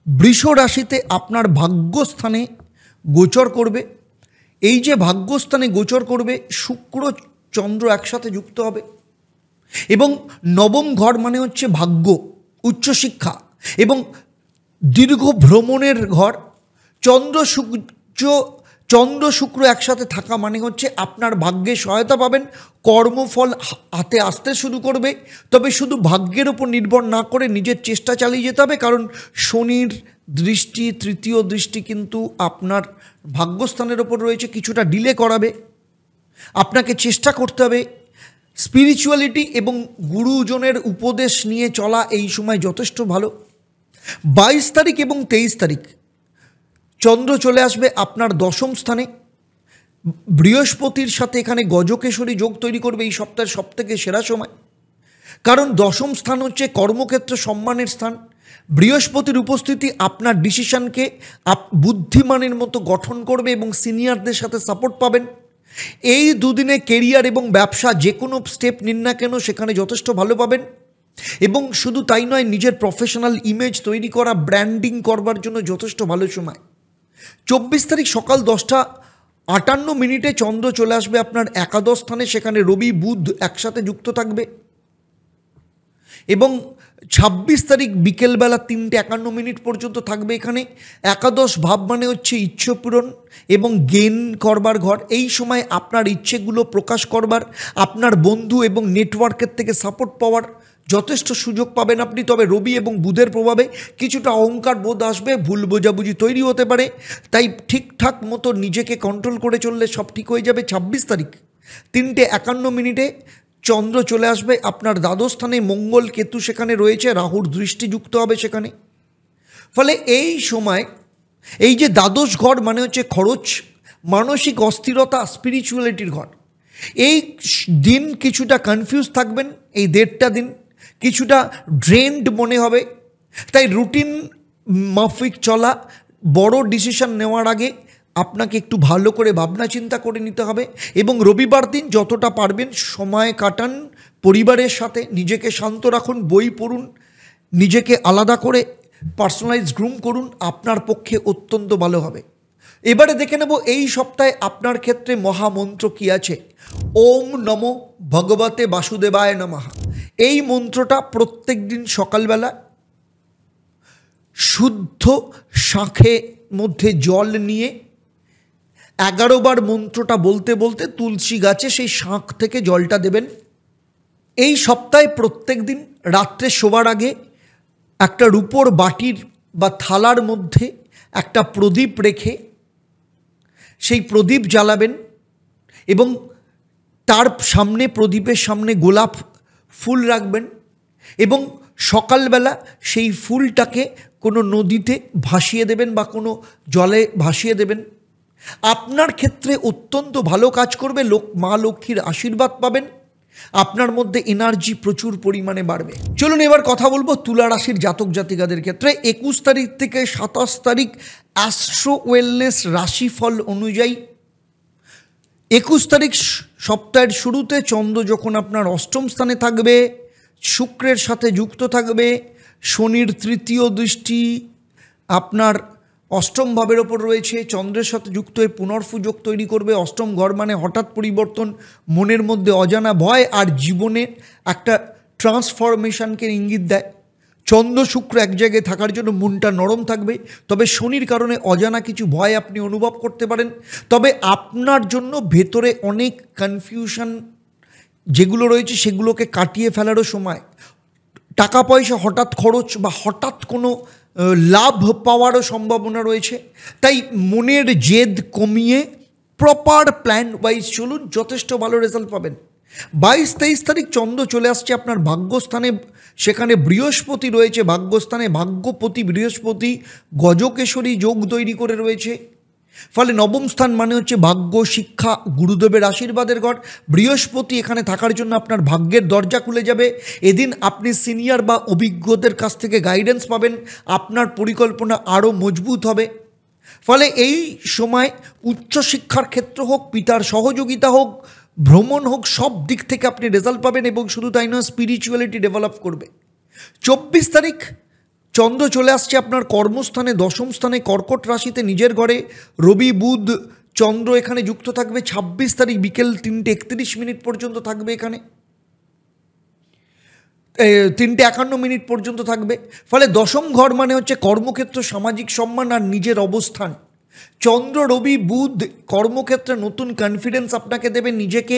S1: বৃষ রাশিতে আপনার ভাগ্যস্থানে গোচর করবে। এই যে ভাগ্যস্থানে গোচর করবে, শুক্র চন্দ্র একসাথে যুক্ত হবে এবং নবম ঘর মানে হচ্ছে ভাগ্য, উচ্চশিক্ষা এবং দীর্ঘ ভ্রমণের ঘর। চন্দ্র শুক্র একসাথে থাকা মানে হচ্ছে আপনার ভাগ্যে সহায়তা পাবেন, কর্মফল হাতে আসতে শুরু করবে। তবে শুধু ভাগ্যের ওপর নির্ভর না করে নিজের চেষ্টা চালিয়ে যেতে হবে, কারণ শনির দৃষ্টি, তৃতীয় দৃষ্টি কিন্তু আপনার ভাগ্যস্থানের ওপর রয়েছে, কিছুটা ডিলে করাবে। আপনাকে চেষ্টা করতে হবে। স্পিরিচুয়ালিটি এবং গুরুজনের উপদেশ নিয়ে চলা এই সময় যথেষ্ট ভালো। 22 তারিখ এবং 23 তারিখ চন্দ্র চলে আসবে আপনার দশম স্থানে, বৃহস্পতির সাথে এখানে গজকেশরী যোগ তৈরি করবে। এই সপ্তাহের সবথেকে সেরা সময়, কারণ দশম স্থান হচ্ছে কর্মক্ষেত্র, সম্মানের স্থান। বৃহস্পতির উপস্থিতি আপনার ডিসিশনকে বুদ্ধিমানের মতো গঠন করবে এবং সিনিয়রদের সাথে সাপোর্ট পাবেন। এই দুদিনে কেরিয়ার এবং ব্যবসা যে কোনো স্টেপ নিন না কেন সেখানে যথেষ্ট ভালো পাবেন। এবং শুধু তাই নয়, নিজের প্রফেশনাল ইমেজ তৈরি করা, ব্র্যান্ডিং করবার জন্য যথেষ্ট ভালো সময়। 24 তারিখ সকাল 10:58 চন্দ্র চলে আসবে আপনার একাদশ স্থানে, সেখানে রবি বুধ একসাথে যুক্ত থাকবে। এবং 26 তারিখ বিকেলবেলা 3:51 পর্যন্ত থাকবে এখানে। একাদশ ভাব মানে হচ্ছে ইচ্ছে পূরণ এবং গেন করবার ঘর। এই সময় আপনার ইচ্ছেগুলো প্রকাশ করবার, আপনার বন্ধু এবং নেটওয়ার্কের থেকে সাপোর্ট পাওয়ার যথেষ্ট সুযোগ পাবেন আপনি। তবে রবি এবং বুধের প্রভাবে কিছুটা অহংকার বোধ আসবে, ভুল বোঝাবুঝি তৈরি হতে পারে, তাই ঠিকঠাক মতো নিজেকে কন্ট্রোল করে চললে সব ঠিক হয়ে যাবে। 26 তারিখ 3:51 চন্দ্র চলে আসবে আপনার দ্বাদশ স্থানে, মঙ্গল কেতু সেখানে রয়েছে, রাহুর দৃষ্টি যুক্ত হবে সেখানে। ফলে এই সময় এই যে দ্বাদশ ঘর মানে হচ্ছে খরচ, মানসিক অস্থিরতা, স্পিরিচুয়ালিটির ঘর। এই দিন কিছুটা কনফিউজ থাকবেন, এই 1.5 দিন কিছুটা ড্রেন্ড মনে হবে, তাই রুটিন মাফিক চলা, বড় ডিসিশন নেওয়ার আগে আপনাকে একটু ভালো করে ভাবনা চিন্তা করে নিতে হবে। এবং রবিবার দিন যতটা পারবেন সময় কাটান পরিবারের সাথে, নিজেকে শান্ত রাখুন, বই পড়ুন, নিজেকে আলাদা করে পার্সোনালাইজ গ্রুম করুন, আপনার পক্ষে অত্যন্ত ভালো হবে। এবারে দেখে নেব এই সপ্তাহে আপনার ক্ষেত্রে মহামন্ত্র কি আছে। ওম নমো ভগবতে বাসুদেবায় নমঃ। এই মন্ত্রটা প্রত্যেক দিন সকালবেলা শুদ্ধ শাঁখে মধ্যে জল নিয়ে 11 বার মন্ত্রটা বলতে বলতে তুলসী গাছে সেই শাঁখ থেকে জলটা দেবেন। এই সপ্তাহে প্রত্যেক দিন রাত্রে শোবার আগে একটা রূপোর বাটির বা থালার মধ্যে একটা প্রদীপ রেখে সেই প্রদীপ জ্বালাবেন এবং তার সামনে, প্রদীপের সামনে গোলাপ ফুল রাখবেন এবং সকালবেলা সেই ফুলটাকে কোনো নদীতে ভাসিয়ে দেবেন বা কোনো জলে ভাসিয়ে দেবেন। আপনার ক্ষেত্রে অত্যন্ত ভালো কাজ করবে, মা লক্ষ্মীর আশীর্বাদ পাবেন, আপনার মধ্যে এনার্জি প্রচুর পরিমাণে বাড়বে। চলুন এবার কথা বলবো তুলা রাশির জাতক জাতিকাদের ক্ষেত্রে। 21 তারিখ থেকে 27 তারিখ অ্যাস্ট্রো ওয়েলনেস রাশিফল অনুযায়ী 21 তারিখ সপ্তাহের শুরুতে চন্দ্র যখন আপনার অষ্টম স্থানে থাকবে, শুক্রের সাথে যুক্ত থাকবে, শনির তৃতীয় দৃষ্টি আপনার অষ্টম ভাবের ওপর রয়েছে, চন্দ্রের সাথে যুক্ত হয়ে পুনর্ফুযোগ তৈরি করবে। অষ্টম ঘর মানে হঠাৎ পরিবর্তন, মনের মধ্যে অজানা ভয় আর জীবনের একটা ট্রান্সফরমেশনকে ইঙ্গিত দেয়। চন্দ্র শুক্র এক জায়গায় থাকার জন্য মনটা নরম থাকবে, তবে শনির কারণে অজানা কিছু ভয় আপনি অনুভব করতে পারেন। তবে আপনার জন্য ভেতরে অনেক কনফিউশন যেগুলো রয়েছে সেগুলোকে কাটিয়ে ফেলারও সময়। টাকা পয়সা হঠাৎ খরচ বা হঠাৎ কোনো লাভ পাওয়ারও সম্ভাবনা রয়েছে, তাই মনের জেদ কমিয়ে প্রপার প্ল্যান ওয়াইজ চলুন, যথেষ্ট ভালো রেজাল্ট পাবেন। 22-23 তারিখ চন্দ্র চলে আসছে আপনার ভাগ্যস্থানে, সেখানে বৃহস্পতি রয়েছে ভাগ্যস্থানে। ভাগ্যপতি বৃহস্পতি গজকেশরী যোগ তৈরি করে রয়েছে। ফলে নবম স্থান মানে হচ্ছে ভাগ্য, শিক্ষা, গুরুদেবের আশীর্বাদের ঘর। বৃহস্পতি এখানে থাকার জন্য আপনার ভাগ্যের দরজা খুলে যাবে। এদিন আপনি সিনিয়র বা অভিজ্ঞদের কাছ থেকে গাইডেন্স পাবেন, আপনার পরিকল্পনা আরও মজবুত হবে। ফলে এই সময় উচ্চশিক্ষার ক্ষেত্র হোক, পিতার সহযোগিতা হোক, ভ্রমণ হোক, সব দিক থেকে আপনি রেজাল্ট পাবেন এবং শুধু তাই নয়, স্পিরিচুয়ালিটি ডেভেলপ করবে। 24 তারিখ চন্দ্র চলে আসছে আপনার কর্মস্থানে, দশম স্থানে, কর্কট রাশিতে নিজের ঘরে। রবি বুধ চন্দ্র এখানে যুক্ত থাকবে। 26 তারিখ বিকেল 3:31 পর্যন্ত থাকবে এখানে, 3:51 পর্যন্ত থাকবে। ফলে দশম ঘর মানে হচ্ছে কর্মক্ষেত্র, সামাজিক সম্মান আর নিজের অবস্থান। চন্দ্র রবি বুধ কর্মক্ষেত্রে নতুন কনফিডেন্স আপনাকে দেবে, নিজেকে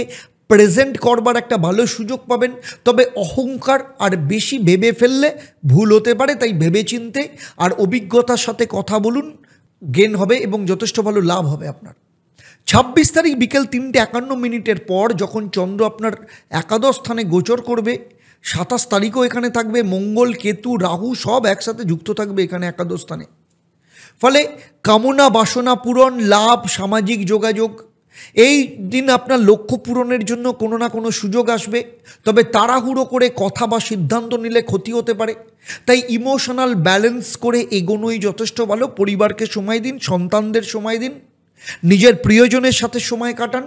S1: প্রেজেন্ট করবার একটা ভালো সুযোগ পাবেন। তবে অহংকার আর বেশি ভেবে ফেললে ভুল হতে পারে, তাই ভেবেচিন্তে আর অভিজ্ঞতার সাথে কথা বলুন, গেন হবে এবং যথেষ্ট ভালো লাভ হবে আপনার। 26 তারিখ বিকেল 3:51 পর যখন চন্দ্র আপনার একাদশ স্থানে গোচর করবে, 27 তারিখও এখানে থাকবে। মঙ্গল কেতু রাহু সব একসাথে যুক্ত থাকবে এখানে একাদশ স্থানে। ফলে কামনা বাসনা পূরণ, লাভ, সামাজিক যোগাযোগ, এই দিন আপনার লক্ষ্য পূরণের জন্য কোনো না কোনো সুযোগ আসবে। তবে তাড়াহুড়ো করে কথা বা সিদ্ধান্ত নিলে ক্ষতি হতে পারে, তাই ইমোশনাল ব্যালেন্স করে এগোনোই যথেষ্ট ভালো। পরিবারকে সময় দিন, সন্তানদের সময় দিন, নিজের প্রিয়জনের সাথে সময় কাটান,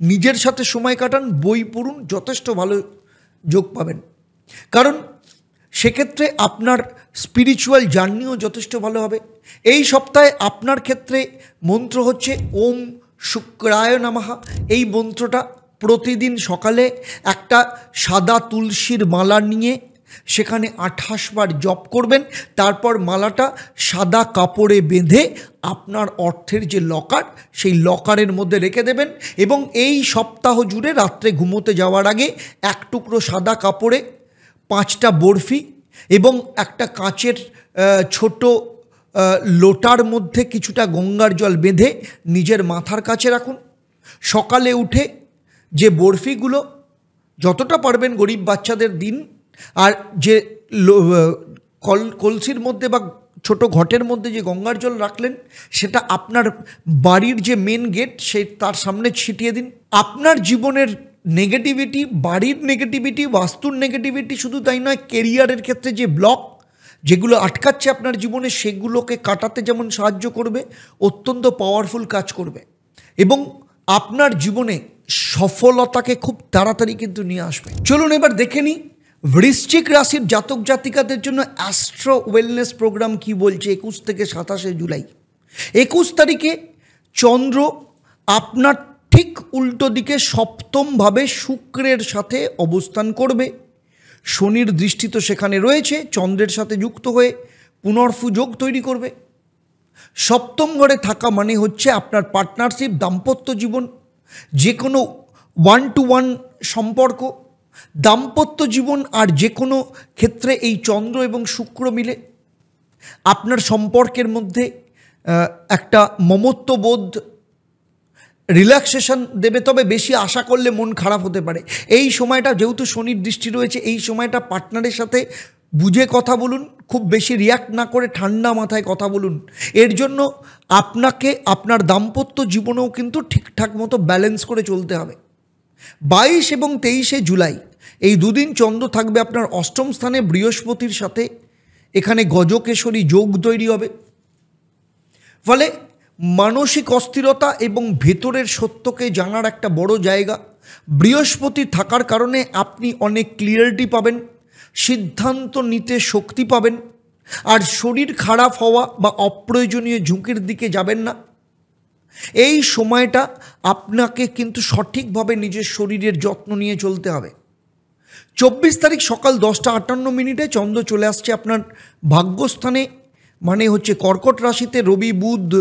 S1: নিজের সাথে সময় কাটান, বই পড়ুন, যথেষ্ট ভালো যোগ পাবেন। কারণ সেক্ষেত্রে আপনার স্পিরিচুয়াল জার্নিও যথেষ্ট ভালো হবে। এই সপ্তাহে আপনার ক্ষেত্রে মন্ত্র হচ্ছে ওম শুক্রায় নমঃ। এই মন্ত্রটা প্রতিদিন সকালে একটা সাদা তুলসীর মালা নিয়ে সেখানে 28 বার জপ করবেন। তারপর মালাটা সাদা কাপড়ে বেঁধে আপনার অর্থের যে লকার, সেই লকারের মধ্যে রেখে দেবেন এবং এই সপ্তাহ জুড়ে রাত্রে ঘুমোতে যাওয়ার আগে এক টুকরো সাদা কাপড়ে 5টা বরফি এবং একটা কাঁচের ছোট লোটার মধ্যে কিছুটা গঙ্গার জল বেঁধে নিজের মাথার কাছে রাখুন। সকালে উঠে যে বরফিগুলো যতটা পারবেন গরিব বাচ্চাদের দিন, আর যে কলসির মধ্যে বা ছোট ঘটের মধ্যে যে গঙ্গার জল রাখলেন সেটা আপনার বাড়ির যে মেন গেট সেই তার সামনে ছিটিয়ে দিন। আপনার জীবনের নেগেটিভিটি, বাড়ির নেগেটিভিটি, বাস্তুর নেগেটিভিটি, শুধু তাই নয়, কেরিয়ারের ক্ষেত্রে যে ব্লক যেগুলো আটকাচ্ছে আপনার জীবনে, সেগুলোকে কাটাতে যেমন সাহায্য করবে, অত্যন্ত পাওয়ারফুল কাজ করবে এবং আপনার জীবনে সফলতাকে খুব তাড়াতাড়ি কিন্তু নিয়ে আসবে। চলুন এবার দেখে নিই বৃশ্চিক রাশির জাতক জাতিকাদের জন্য অ্যাস্ট্রো ওয়েলনেস প্রোগ্রাম কি বলছে 21 থেকে 27 জুলাই। 21 তারিখে চন্দ্র আপনার ঠিক উল্টো দিকে সপ্তমভাবে শুক্রের সাথে অবস্থান করবে। শনির দৃষ্টি তো সেখানে রয়েছে, চন্দ্রের সাথে যুক্ত হয়ে পুনর্ফু যোগ তৈরি করবে। সপ্তম ঘরে থাকা মানে হচ্ছে আপনার পার্টনারশিপ, দাম্পত্য জীবন, যে কোনো 1-to-1 সম্পর্ক, দাম্পত্য জীবন আর যে কোনো ক্ষেত্রে এই চন্দ্র এবং শুক্র মিলে আপনার সম্পর্কের মধ্যে একটা মমত্ববোধ, রিল্যাক্সেশন দেবে। তবে বেশি আশা করলে মন খারাপ হতে পারে। এই সময়টা যেহেতু শনির দৃষ্টি রয়েছে, এই সময়টা পার্টনারের সাথে বুঝে কথা বলুন, খুব বেশি রিয়্যাক্ট না করে ঠান্ডা মাথায় কথা বলুন। এর জন্য আপনাকে আপনার দাম্পত্য জীবনেও কিন্তু ঠিকঠাক মতো ব্যালেন্স করে চলতে হবে। 22 এবং 23 জুলাই এই দুদিন চন্দ্র থাকবে আপনার অষ্টম স্থানে বৃহস্পতির সাথে। এখানে গজকেশরী যোগ তৈরি হবে, ফলে মানসিক অস্থিরতা এবং ভেতরের সত্যকে জানার একটা বড় জায়গা। বৃহস্পতি থাকার কারণে আপনি অনেক ক্লিয়ারিটি পাবেন, সিদ্ধান্ত নিতে শক্তি পাবেন, আর শরীর খারাপ হওয়া বা অপ্রয়োজনীয় ঝুঁকির দিকে যাবেন না। এই সময়টা আপনাকে কিন্তু সঠিকভাবে নিজের শরীরের যত্ন নিয়ে চলতে হবে। 24 তারিখ সকাল 10:58 চন্দ্র চলে আসছে আপনার ভাগ্যস্থানে, মানে হচ্ছে কর্কট রাশিতে। রবি বুধ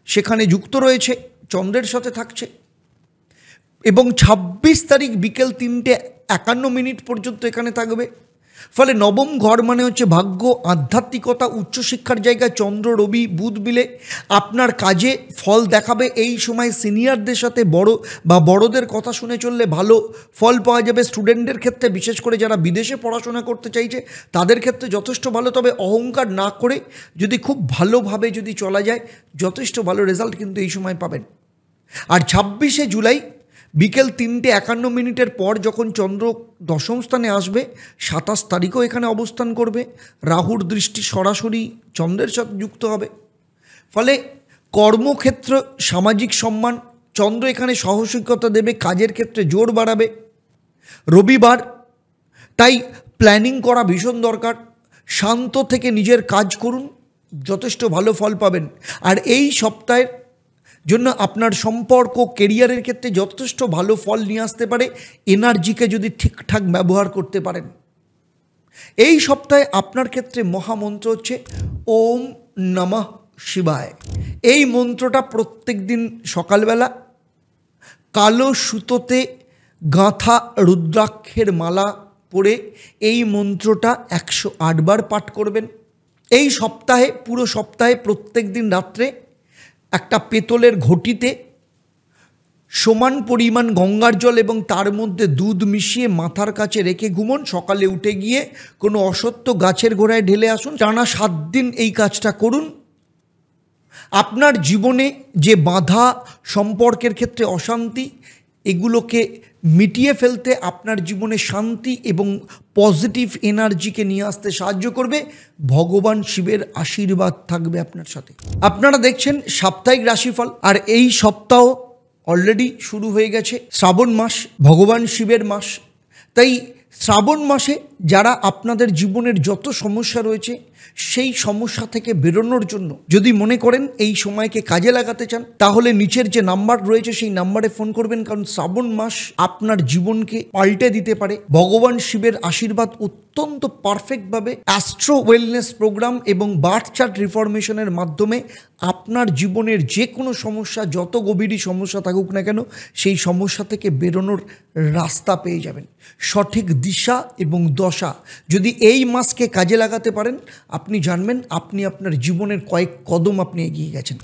S1: সেখানে যুক্ত রয়েছে, চন্দ্রের সাথে থাকছে এবং 26 তারিখ বিকেল 3:51 পর্যন্ত এখানে থাকবে। ফলে নবম ঘর মানে হচ্ছে ভাগ্য, আধ্যাত্মিকতা, উচ্চশিক্ষার জায়গায় চন্দ্র রবি বুধ মিলে আপনার কাজে ফল দেখাবে। এই সময় সিনিয়রদের সাথে বড়দের কথা শুনে চললে ভালো ফল পাওয়া যাবে। স্টুডেন্টদের ক্ষেত্রে, বিশেষ করে যারা বিদেশে পড়াশোনা করতে চাইছে তাদের ক্ষেত্রে যথেষ্ট ভালো। তবে অহংকার না করে যদি খুব ভালোভাবে যদি চলা যায়, যথেষ্ট ভালো রেজাল্ট কিন্তু এই সময় পাবেন। আর 26 জুলাই বিকেল 3:51 পর যখন চন্দ্র দশম স্থানে আসবে, 27 তারিখও এখানে অবস্থান করবে। রাহুর দৃষ্টি সরাসরি চন্দ্রের সাথে যুক্ত হবে, ফলে কর্মক্ষেত্র, সামাজিক সম্মান, চন্দ্র এখানে সাহসিকতা দেবে, কাজের ক্ষেত্রে জোর বাড়াবে। রবিবার, তাই প্ল্যানিং করা ভীষণ দরকার। শান্ত থেকে নিজের কাজ করুন, যথেষ্ট ভালো ফল পাবেন। আর এই সপ্তাহের জন্য আপনার সম্পর্ক, কেরিয়ারের ক্ষেত্রে যথেষ্ট ভালো ফল নিয়ে আসতে পারে, এনার্জিকে যদি ঠিকঠাক ব্যবহার করতে পারেন। এই সপ্তাহে আপনার ক্ষেত্রে মহামন্ত্র হচ্ছে ওম নমঃ শিবায়। এই মন্ত্রটা প্রত্যেক দিন সকালবেলা কালো সুতোতে গাঁথা রুদ্রাক্ষের মালা পরে এই মন্ত্রটা 108 বার পাঠ করবেন। এই সপ্তাহে, পুরো সপ্তাহে প্রত্যেক দিন রাত্রে একটা পেতলের ঘটিতে সমান পরিমাণ গঙ্গার জল এবং তার মধ্যে দুধ মিশিয়ে মাথার কাছে রেখে ঘুমন। সকালে উঠে গিয়ে কোনো অসত্য গাছের গোড়ায় ঢেলে আসুন। টানা 7 দিন এই কাজটা করুন। আপনার জীবনে যে বাধা, সম্পর্কের ক্ষেত্রে অশান্তি, এগুলোকে মিটিয়ে ফেলতে, আপনার জীবনে শান্তি এবং পজিটিভ এনার্জিকে নিয়ে আসতে সাহায্য করবে। ভগবান শিবের আশীর্বাদ থাকবে আপনার সাথে। আপনারা দেখছেন সাপ্তাহিক রাশিফল, আর এই সপ্তাহ অলরেডি শুরু হয়ে গেছে। শ্রাবণ মাস ভগবান শিবের মাস, তাই শ্রাবণ মাসে যারা আপনাদের জীবনের যত সমস্যা রয়েছে সেই সমস্যা থেকে বেরোনোর জন্য যদি মনে করেন এই সময়কে কাজে লাগাতে চান, তাহলে নিচের যে নাম্বার রয়েছে সেই নাম্বারে ফোন করবেন, কারণ শ্রাবণ মাস আপনার জীবনকে পাল্টে দিতে পারে। ভগবান শিবের আশীর্বাদ অত্যন্ত পারফেক্টভাবে অ্যাস্ট্রো ওয়েলনেস প্রোগ্রাম এবং বার্থ চার্ট রিফরমেশনের মাধ্যমে আপনার জীবনের যে কোনো সমস্যা, যত গভীরই সমস্যা থাকুক না কেন, সেই সমস্যা থেকে বেরোনোর রাস্তা পেয়ে যাবেন। সঠিক দিশা এবং দশা যদি এই মাসকে কাজে লাগাতে পারেন, আপনি জানবেন আপনি আপনার জীবনের কয়েক কদম আপনি এগিয়ে গেছেন।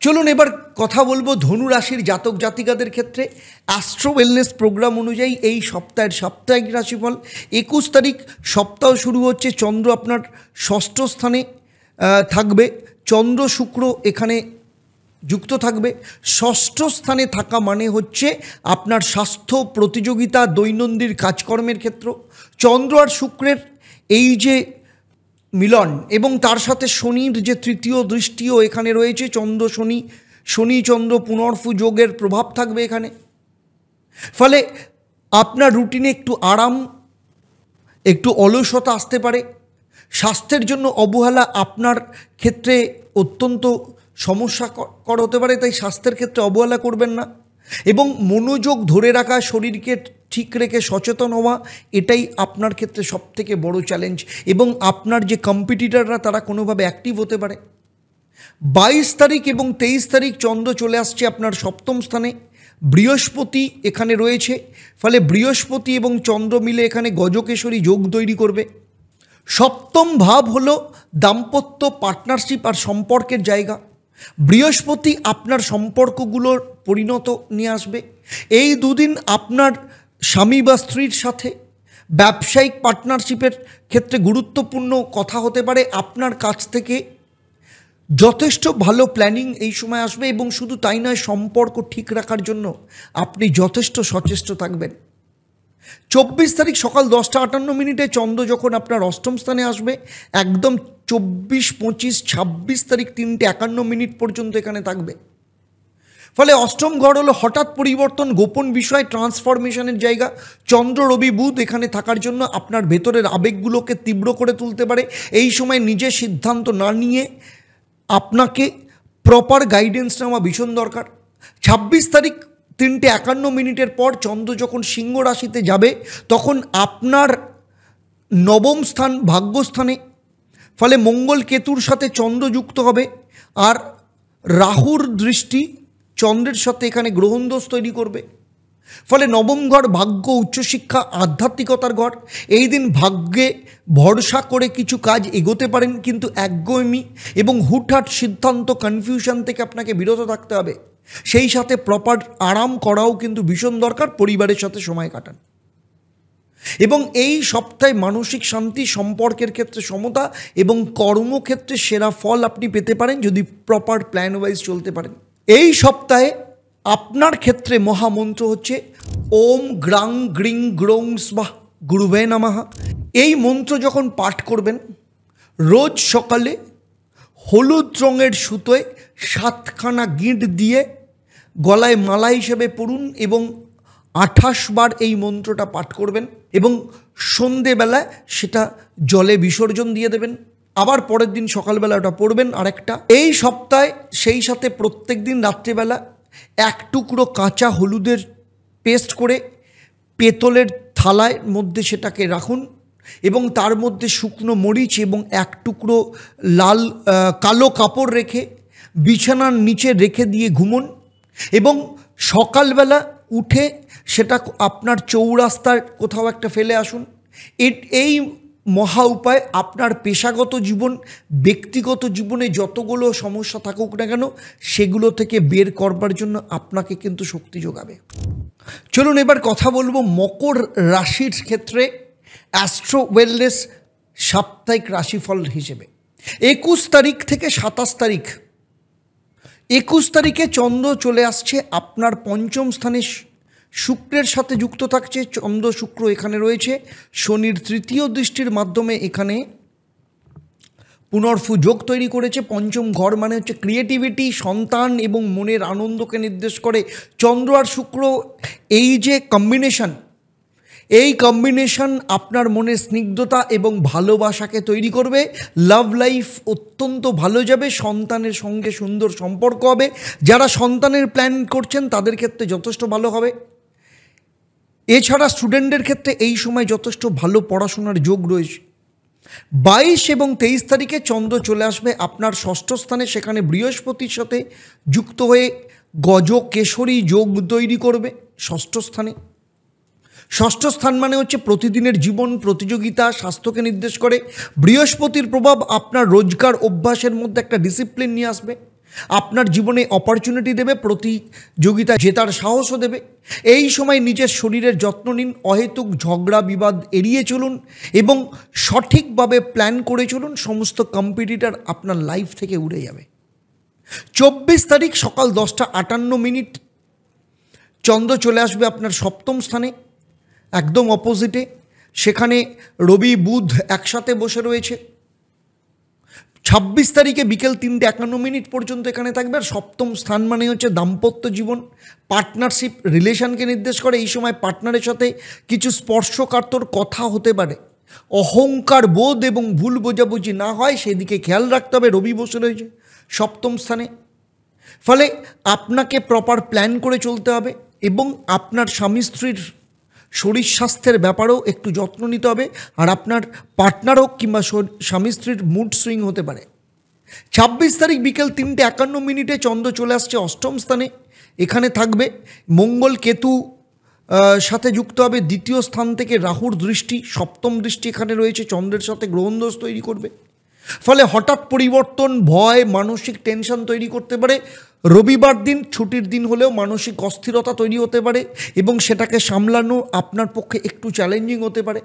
S1: চলুন এবার কথা বলবো ধনু রাশির জাতক জাতিকাদের ক্ষেত্রে অ্যাস্ট্রো ওয়েলনেস প্রোগ্রাম অনুযায়ী এই সপ্তাহের সাপ্তাহিক রাশিফল। 21 তারিখ সপ্তাহ শুরু হচ্ছে, চন্দ্র আপনার ষষ্ঠ স্থানে থাকবে, চন্দ্র শুক্র এখানে যুক্ত থাকবে। ষষ্ঠ স্থানে থাকা মানে হচ্ছে আপনার স্বাস্থ্য, প্রতিযোগিতা, দৈনন্দিন কাজকর্মের ক্ষেত্র। চন্দ্র আর শুক্রের এই যে মিলন এবং তার সাথে শনির যে তৃতীয় দৃষ্টিও এখানে রয়েছে, চন্দ্র শনি, শনি চন্দ্র পুনর্ফু যোগের প্রভাব থাকবে এখানে। ফলে আপনার রুটিনে একটু আরাম, একটু অলসতা আসতে পারে। স্বাস্থ্যের জন্য অবহেলা আপনার ক্ষেত্রে অত্যন্ত সমস্যাকর হতে পারে, তাই স্বাস্থ্যের ক্ষেত্রে অবহেলা করবেন না। এবং মনোযোগ ধরে রাখা, শরীরকে ঠিক রেখে সচেতন হওয়া, এটাই আপনার ক্ষেত্রে সবথেকে বড় চ্যালেঞ্জ। এবং আপনার যে কম্পিটিটররা তারা কোনোভাবে অ্যাক্টিভ হতে পারে। 22 তারিখ এবং 23 তারিখ চন্দ্র চলে আসছে আপনার সপ্তম স্থানে, বৃহস্পতি এখানে রয়েছে। ফলে বৃহস্পতি এবং চন্দ্র মিলে এখানে গজকেশরী যোগ তৈরি করবে। সপ্তম ভাব হলো দাম্পত্য, পার্টনারশিপ আর সম্পর্কের জায়গা। বৃহস্পতি আপনার সম্পর্কগুলোর পরিণত নিয়ে আসবে। এই দুদিন আপনার স্বামী বা স্ত্রীর সাথে ব্যবসায়িক পার্টনারশিপের ক্ষেত্রে গুরুত্বপূর্ণ কথা হতে পারে। আপনার কাছ থেকে যথেষ্ট ভালো প্ল্যানিং এই সময় আসবে এবং শুধু তাই নয়, সম্পর্ক ঠিক রাখার জন্য আপনি যথেষ্ট সচেষ্ট থাকবেন। 24 তারিখ সকাল 10:58 চন্দ্র যখন আপনার অষ্টম স্থানে আসবে, একদম 24, 25, 26 তারিখ 3:51 পর্যন্ত এখানে থাকবে। ফলে অষ্টম ঘর হলো হঠাৎ পরিবর্তন, গোপন বিষয়, ট্রান্সফরমেশনের জায়গা। চন্দ্র রবি বুধ এখানে থাকার জন্য আপনার ভেতরের আবেগগুলোকে তীব্র করে তুলতে পারে। এই সময় নিজে সিদ্ধান্ত না নিয়ে আপনাকে প্রপার গাইডেন্স নেওয়া ভীষণ দরকার। 26 তারিখ 3:51 পর চন্দ্র যখন সিংহ রাশিতে যাবে, তখন আপনার নবম স্থান ভাগ্যস্থানে, ফলে মঙ্গল কেতুর সাথে চন্দ্র যুক্ত হবে। আর রাহুর দৃষ্টি চন্দ্রের সাথে এখানে গ্রহণদোষ তৈরি করবে। ফলে নবম ঘর ভাগ্য, উচ্চশিক্ষা, আধ্যাত্মিকতার ঘর। এই দিন ভাগ্যে ভরসা করে কিছু কাজ এগোতে পারেন, কিন্তু একগুঁয়েমি এবং হুটহাট সিদ্ধান্ত, কনফিউশন থেকে আপনাকে বিরত থাকতে হবে। সেই সাথে প্রপার আরাম করাও কিন্তু ভীষণ দরকার। পরিবারের সাথে সময় কাটান এবং এই সপ্তাহে মানসিক শান্তি, সম্পর্কের ক্ষেত্রে সমতা এবং কর্মক্ষেত্রে সেরা ফল আপনি পেতে পারেন যদি প্রপার প্ল্যান ওয়াইজ চলতে পারেন। এই সপ্তাহে আপনার ক্ষেত্রে মহামন্ত্র হচ্ছে ওম গ্রাং গ্রিং গ্রৌং স্বাহা গুরুবে নমঃ। এই মন্ত্র যখন পাঠ করবেন, রোজ সকালে হলুদ রঙের সুতোয় 7খানা গিঁট দিয়ে গলায় মালা হিসেবে পড়ুন এবং 28 বার এই মন্ত্রটা পাঠ করবেন এবং সন্ধেবেলায় সেটা জলে বিসর্জন দিয়ে দেবেন। আবার পরের দিন সকালবেলা ওটা পড়বেন আরেকটা। এই সপ্তাহে সেই সাথে প্রত্যেক দিন রাত্রিবেলা 1 টুকরো কাঁচা হলুদের পেস্ট করে পেতলের থালার মধ্যে সেটাকে রাখুন এবং তার মধ্যে শুকনো মরিচ এবং 1 টুকরো কালো কাপড় রেখে বিছানার নিচে রেখে দিয়ে ঘুমন এবং সকালবেলা উঠে সেটা আপনার চৌরাস্তার কোথাও একটা ফেলে আসুন। এই মহা উপায় আপনার পেশাগত জীবন, ব্যক্তিগত জীবনে যতগুলো সমস্যা থাকুক না কেন, সেগুলো থেকে বের করবার জন্য আপনাকে কিন্তু শক্তি যোগাবে। চলুন এবার কথা বলবো মকর রাশির ক্ষেত্রে অ্যাস্ট্রো ওয়েলনেস সাপ্তাহিক রাশিফল হিসেবে। 21 তারিখ থেকে 27 তারিখ, 21 তারিখে চন্দ্র চলে আসছে আপনার পঞ্চম স্থানে, শুক্রের সাথে যুক্ত থাকছে। চন্দ্র শুক্র এখানে রয়েছে, শনির তৃতীয় দৃষ্টির মাধ্যমে এখানে পুনর্ফু যোগ তৈরি করেছে। পঞ্চম ঘর মানে হচ্ছে ক্রিয়েটিভিটি, সন্তান এবং মনের আনন্দকে নির্দেশ করে। চন্দ্র আর শুক্র এই যে কম্বিনেশন, এই কম্বিনেশন আপনার মনে স্নিগ্ধতা এবং ভালোবাসাকে তৈরি করবে। লাভ লাইফ অত্যন্ত ভালো যাবে, সন্তানের সঙ্গে সুন্দর সম্পর্ক হবে। যারা সন্তানের প্ল্যান করছেন তাদের ক্ষেত্রে যথেষ্ট ভালো হবে। এছাড়া স্টুডেন্টদের ক্ষেত্রে এই সময় যথেষ্ট ভালো পড়াশোনার যোগ রয়েছে। 22 এবং 23 তারিখে চন্দ্র চলে আসবে আপনার ষষ্ঠ স্থানে, সেখানে বৃহস্পতির সাথে যুক্ত হয়ে গজকেশরী যোগ তৈরি করবে ষষ্ঠ স্থানে। ষষ্ঠ স্থান মানে হচ্ছে প্রতিদিনের জীবন, প্রতিযোগিতা, স্বাস্থ্যকে নির্দেশ করে। বৃহস্পতির প্রভাব আপনার রোজগার অভ্যাসের মধ্যে একটা ডিসিপ্লিন নিয়ে আসবে, আপনার জীবনে অপরচুনিটি দেবে, প্রতিযোগিতা জেতার সাহসও দেবে। এই সময় নিজের শরীরের যত্ন নিন, অহেতুক ঝগড়া বিবাদ এড়িয়ে চলুন এবং সঠিকভাবে প্ল্যান করে চলুন। সমস্ত কম্পিটিটর আপনার লাইফ থেকে উড়ে যাবে। 24 তারিখ সকাল 10:58 চন্দ্র চলে আসবে আপনার সপ্তম স্থানে, একদম অপোজিটে। সেখানে রবি বুধ একসাথে বসে রয়েছে। 26 তারিখে বিকেল 3:51 পর্যন্ত এখানে থাকবে। আর সপ্তম স্থান মানে হচ্ছে দাম্পত্য জীবন, পার্টনারশিপ, রিলেশনকে নির্দেশ করে। এই সময় পার্টনারের সাথে কিছু স্পর্শকাতর কথা হতে পারে। অহংকার বোধ এবং ভুল বোঝাবুঝি না হয় সেদিকে খেয়াল রাখতে হবে। রবি বসে রয়েছে সপ্তম স্থানে, ফলে আপনাকে প্রপার প্ল্যান করে চলতে হবে এবং আপনার স্বামী স্ত্রীর শরীর স্বাস্থ্যের ব্যাপারেও একটু যত্ন নিতে হবে। আর আপনার পার্টনারও কিংবা স্বামী স্ত্রীর মুড সুইং হতে পারে। 26 তারিখ বিকেল 3:51 চন্দ্র চলে আসছে অষ্টম স্থানে, এখানে থাকবে। মঙ্গল কেতু সাথে যুক্ত হবে। দ্বিতীয় স্থান থেকে রাহুর দৃষ্টি, সপ্তম দৃষ্টি এখানে রয়েছে, চন্দ্রের সাথে গ্রহণদোষ তৈরি করবে। ফলে হঠাৎ পরিবর্তন, ভয়, মানসিক টেনশন তৈরি করতে পারে। রবিবার দিন ছুটির দিন হলেও মানসিক অস্থিরতা তৈরি হতে পারে এবং সেটাকে সামলানো আপনার পক্ষে একটু চ্যালেঞ্জিং হতে পারে।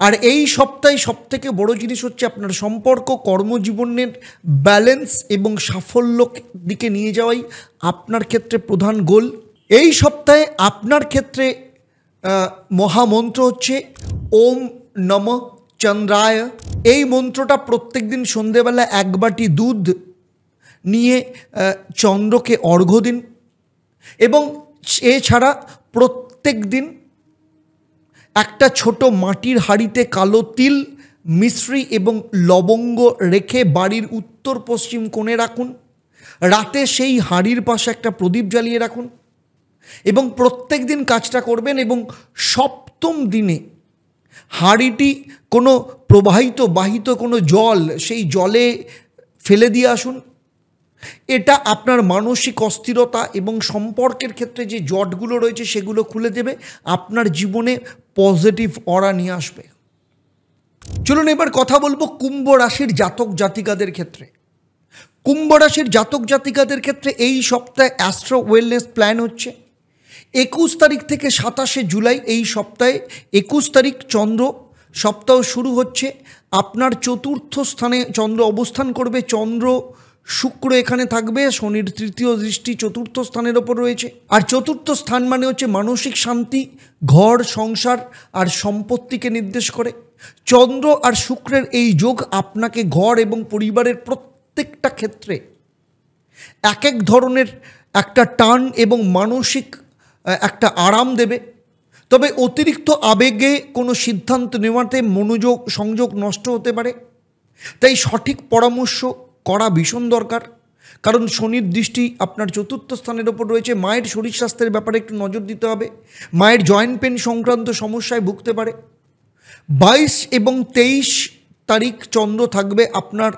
S1: আর এই সপ্তাহে সবথেকে বড় জিনিস হচ্ছে আপনার সম্পর্ক, কর্মজীবনের ব্যালেন্স এবং সাফল্য দিকে নিয়ে যাওয়াই আপনার ক্ষেত্রে প্রধান গোল। এই সপ্তাহে আপনার ক্ষেত্রে মহামন্ত্র হচ্ছে ওম নমঃ চন্দ্রায়। এই মন্ত্রটা প্রত্যেক দিন সন্ধেবেলা 1 বাটি দুধ নিয়ে চন্দ্রকে অর্ঘ্য দিন এবং এছাড়া প্রত্যেক দিন একটা ছোট মাটির হাঁড়িতে কালো তিল, মিশ্রি এবং লবঙ্গ রেখে বাড়ির উত্তর পশ্চিম কোণে রাখুন। রাতে সেই হাঁড়ির পাশে একটা প্রদীপ জ্বালিয়ে রাখুন এবং প্রত্যেক দিন কাজটা করবেন এবং সপ্তম দিনে হাঁড়িটি কোনো বাহিত কোনো জল, সেই জলে ফেলে দিয়ে আসুন। এটা আপনার মানসিক অস্থিরতা এবং সম্পর্কের ক্ষেত্রে যে জটগুলো রয়েছে সেগুলো খুলে দেবে, আপনার জীবনে পজিটিভ অরা নিয়ে আসবে। চলুন এবার কথা বলবো কুম্ভ রাশির জাতক জাতিকাদের ক্ষেত্রে। কুম্ভ রাশির জাতক জাতিকাদের ক্ষেত্রে এই সপ্তাহে অ্যাস্ট্রো ওয়েলনেস প্ল্যান হচ্ছে 21 তারিখ থেকে 27 জুলাই। এই সপ্তাহে 21 তারিখ চন্দ্র সপ্তাহ শুরু হচ্ছে। আপনার চতুর্থ স্থানে চন্দ্র অবস্থান করবে। চন্দ্র শুক্র এখানে থাকবে, শনির তৃতীয় দৃষ্টি চতুর্থ স্থানের ওপর রয়েছে। আর চতুর্থ স্থান মানে হচ্ছে মানসিক শান্তি, ঘর সংসার আর সম্পত্তিকে নির্দেশ করে। চন্দ্র আর শুক্রের এই যোগ আপনাকে ঘর এবং পরিবারের প্রত্যেকটা ক্ষেত্রে এক এক ধরনের একটা টান এবং মানসিক একটা আরাম দেবে। তবে অতিরিক্ত আবেগে কোনো সিদ্ধান্ত নেওয়াতে সংযোগ নষ্ট হতে পারে, তাই সঠিক পরামর্শ করা ভীষণ দরকার। কারণ শনির দৃষ্টি আপনার চতুর্থ স্থানের ওপর রয়েছে। মায়ের শরীর স্বাস্থ্যের ব্যাপারে একটু নজর দিতে হবে। মায়ের জয়েন্ট পেন সংক্রান্ত সমস্যায় ভুগতে পারে। 22 এবং 23 তারিখ চন্দ্র থাকবে আপনার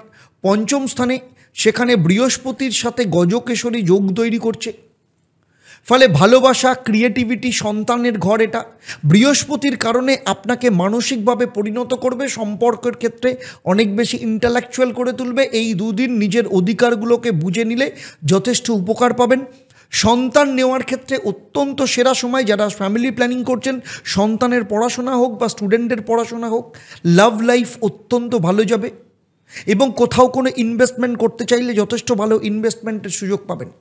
S1: পঞ্চম স্থানে, সেখানে বৃহস্পতির সাথে গজকেশরী যোগ তৈরি করছে। ফলে ভালোবাসা, ক্রিয়েটিভিটি, সন্তানের ঘর এটা। বৃহস্পতির কারণে আপনাকে মানসিকভাবে পরিণত করবে, সম্পর্কের ক্ষেত্রে অনেক বেশি ইন্টালেকচুয়াল করে তুলবে। এই দুদিন নিজের অধিকারগুলোকে বুঝে নিলে যথেষ্ট উপকার পাবেন। সন্তান নেওয়ার ক্ষেত্রে অত্যন্ত সেরা সময়। যারা ফ্যামিলি প্ল্যানিং করছেন, সন্তানের পড়াশোনা হোক বা স্টুডেন্টের পড়াশোনা হোক, লাভ লাইফ অত্যন্ত ভালো যাবে এবং কোথাও কোনো ইনভেস্টমেন্ট করতে চাইলে যথেষ্ট ভালো ইনভেস্টমেন্টের সুযোগ পাবেন।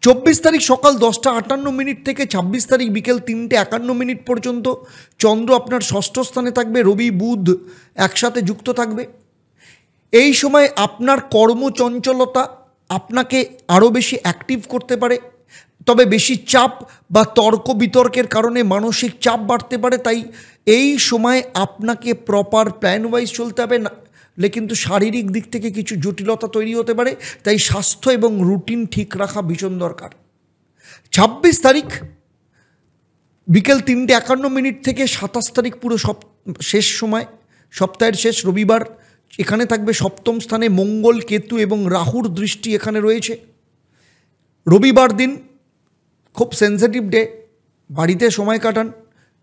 S1: 24 তারিখ সকাল 10:58 থেকে 26 তারিখ বিকেল 3:51 পর্যন্ত চন্দ্র আপনার ষষ্ঠ স্থানে থাকবে। রবি বুধ একসাথে যুক্ত থাকবে। এই সময় আপনার কর্মচঞ্চলতা আপনাকে আরও বেশি অ্যাক্টিভ করতে পারে। তবে বেশি চাপ বা তর্ক বিতর্কের কারণে মানসিক চাপ বাড়তে পারে। তাই এই সময় আপনাকে প্রপার প্ল্যান ওয়াইজ চলতে হবে, নাহলে কিন্তু শারীরিক দিক থেকে কিছু জটিলতা তৈরি হতে পারে। তাই স্বাস্থ্য এবং রুটিন ঠিক রাখা ভীষণ দরকার। 26 তারিখ বিকেল 3:51 থেকে 27 তারিখ পুরো শেষ সময়, সপ্তাহের শেষ রবিবার। এখানে থাকবে সপ্তম স্থানে মঙ্গল, কেতু এবং রাহুর দৃষ্টি এখানে রয়েছে। রবিবার দিন খুব সেন্সিটিভ ডে, বাড়িতে সময় কাটান,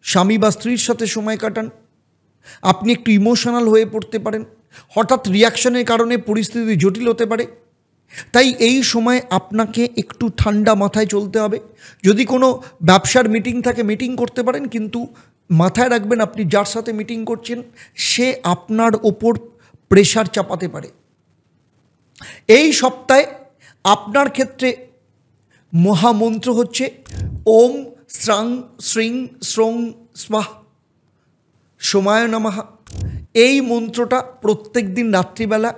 S1: স্বামী বা স্ত্রীর সাথে সময় কাটান। আপনি একটু ইমোশনাল হয়ে পড়তে পারেন, হঠাৎ রিয়াকশনের কারণে পরিস্থিতি জটিল হতে পারে। তাই এই সময় আপনাকে একটু ঠান্ডা মাথায় চলতে হবে। যদি কোনো ব্যবসার মিটিং থাকে মিটিং করতে পারেন, কিন্তু মাথায় রাখবেন আপনি যার সাথে মিটিং করছেন সে আপনার ওপর প্রেশার চাপাতে পারে। এই সপ্তাহে আপনার ক্ষেত্রে মহামন্ত্র হচ্ছে ওম স্রাং শ্রীং স্রং স্বাহ সোমায় নমঃ। এই মন্ত্রটা প্রত্যেক দিন রাত্রিবেলা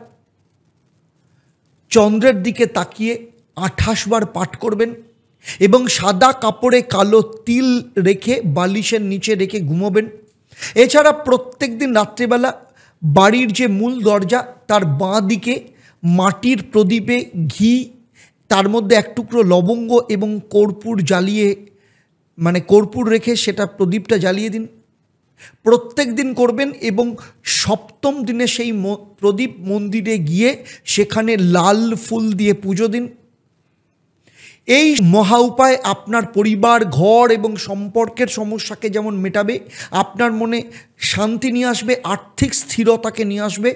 S1: চন্দ্রের দিকে তাকিয়ে 28 বার পাঠ করবেন এবং সাদা কাপড়ে কালো তিল রেখে বালিশের নিচে রেখে ঘুমোবেন। এছাড়া প্রত্যেক দিন রাত্রিবেলা বাড়ির যে মূল দরজা তার বাঁ দিকে মাটির প্রদীপে ঘি, তার মধ্যে এক টুকরো লবঙ্গ এবং কর্পূর জ্বালিয়ে, মানে কর্পূর রেখে সেটা প্রদীপটা জ্বালিয়ে দিন। প্রত্যেক দিন করবেন এবং সপ্তম দিনে সেই প্রদীপ মন্দিরে গিয়ে সেখানে লাল ফুল দিয়ে পুজো দিন। এই মহা উপায় আপনার পরিবার, ঘর এবং সম্পর্কের সমস্যাকে যেমন মেটাবে, আপনার মনে শান্তি নিয়ে আসবে, আর্থিক স্থিরতাকে নিয়ে আসবে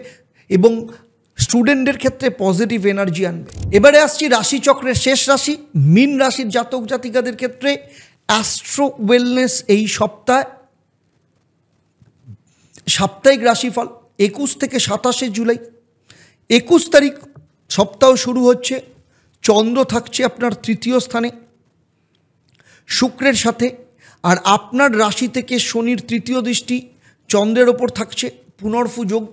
S1: এবং স্টুডেন্টদের ক্ষেত্রে পজিটিভ এনার্জি আনবে। এবারে আসছি রাশিচক্রের শেষ রাশি মীন রাশির জাতক জাতিকাদের ক্ষেত্রে অ্যাস্ট্রো ওয়েলনেস এই সাপ্তাহিক রাশিফল 21 থেকে 27 জুলাই। 21 তারিখ সপ্তাহ শুরু হচ্ছে, চন্দ্র থাকছে আপনার তৃতীয় স্থানে শুক্রের সাথে, আর আপনার রাশি থেকে শনির তৃতীয় দৃষ্টি চন্দ্রের ওপর থাকছে, পুনর্ফু যোগ।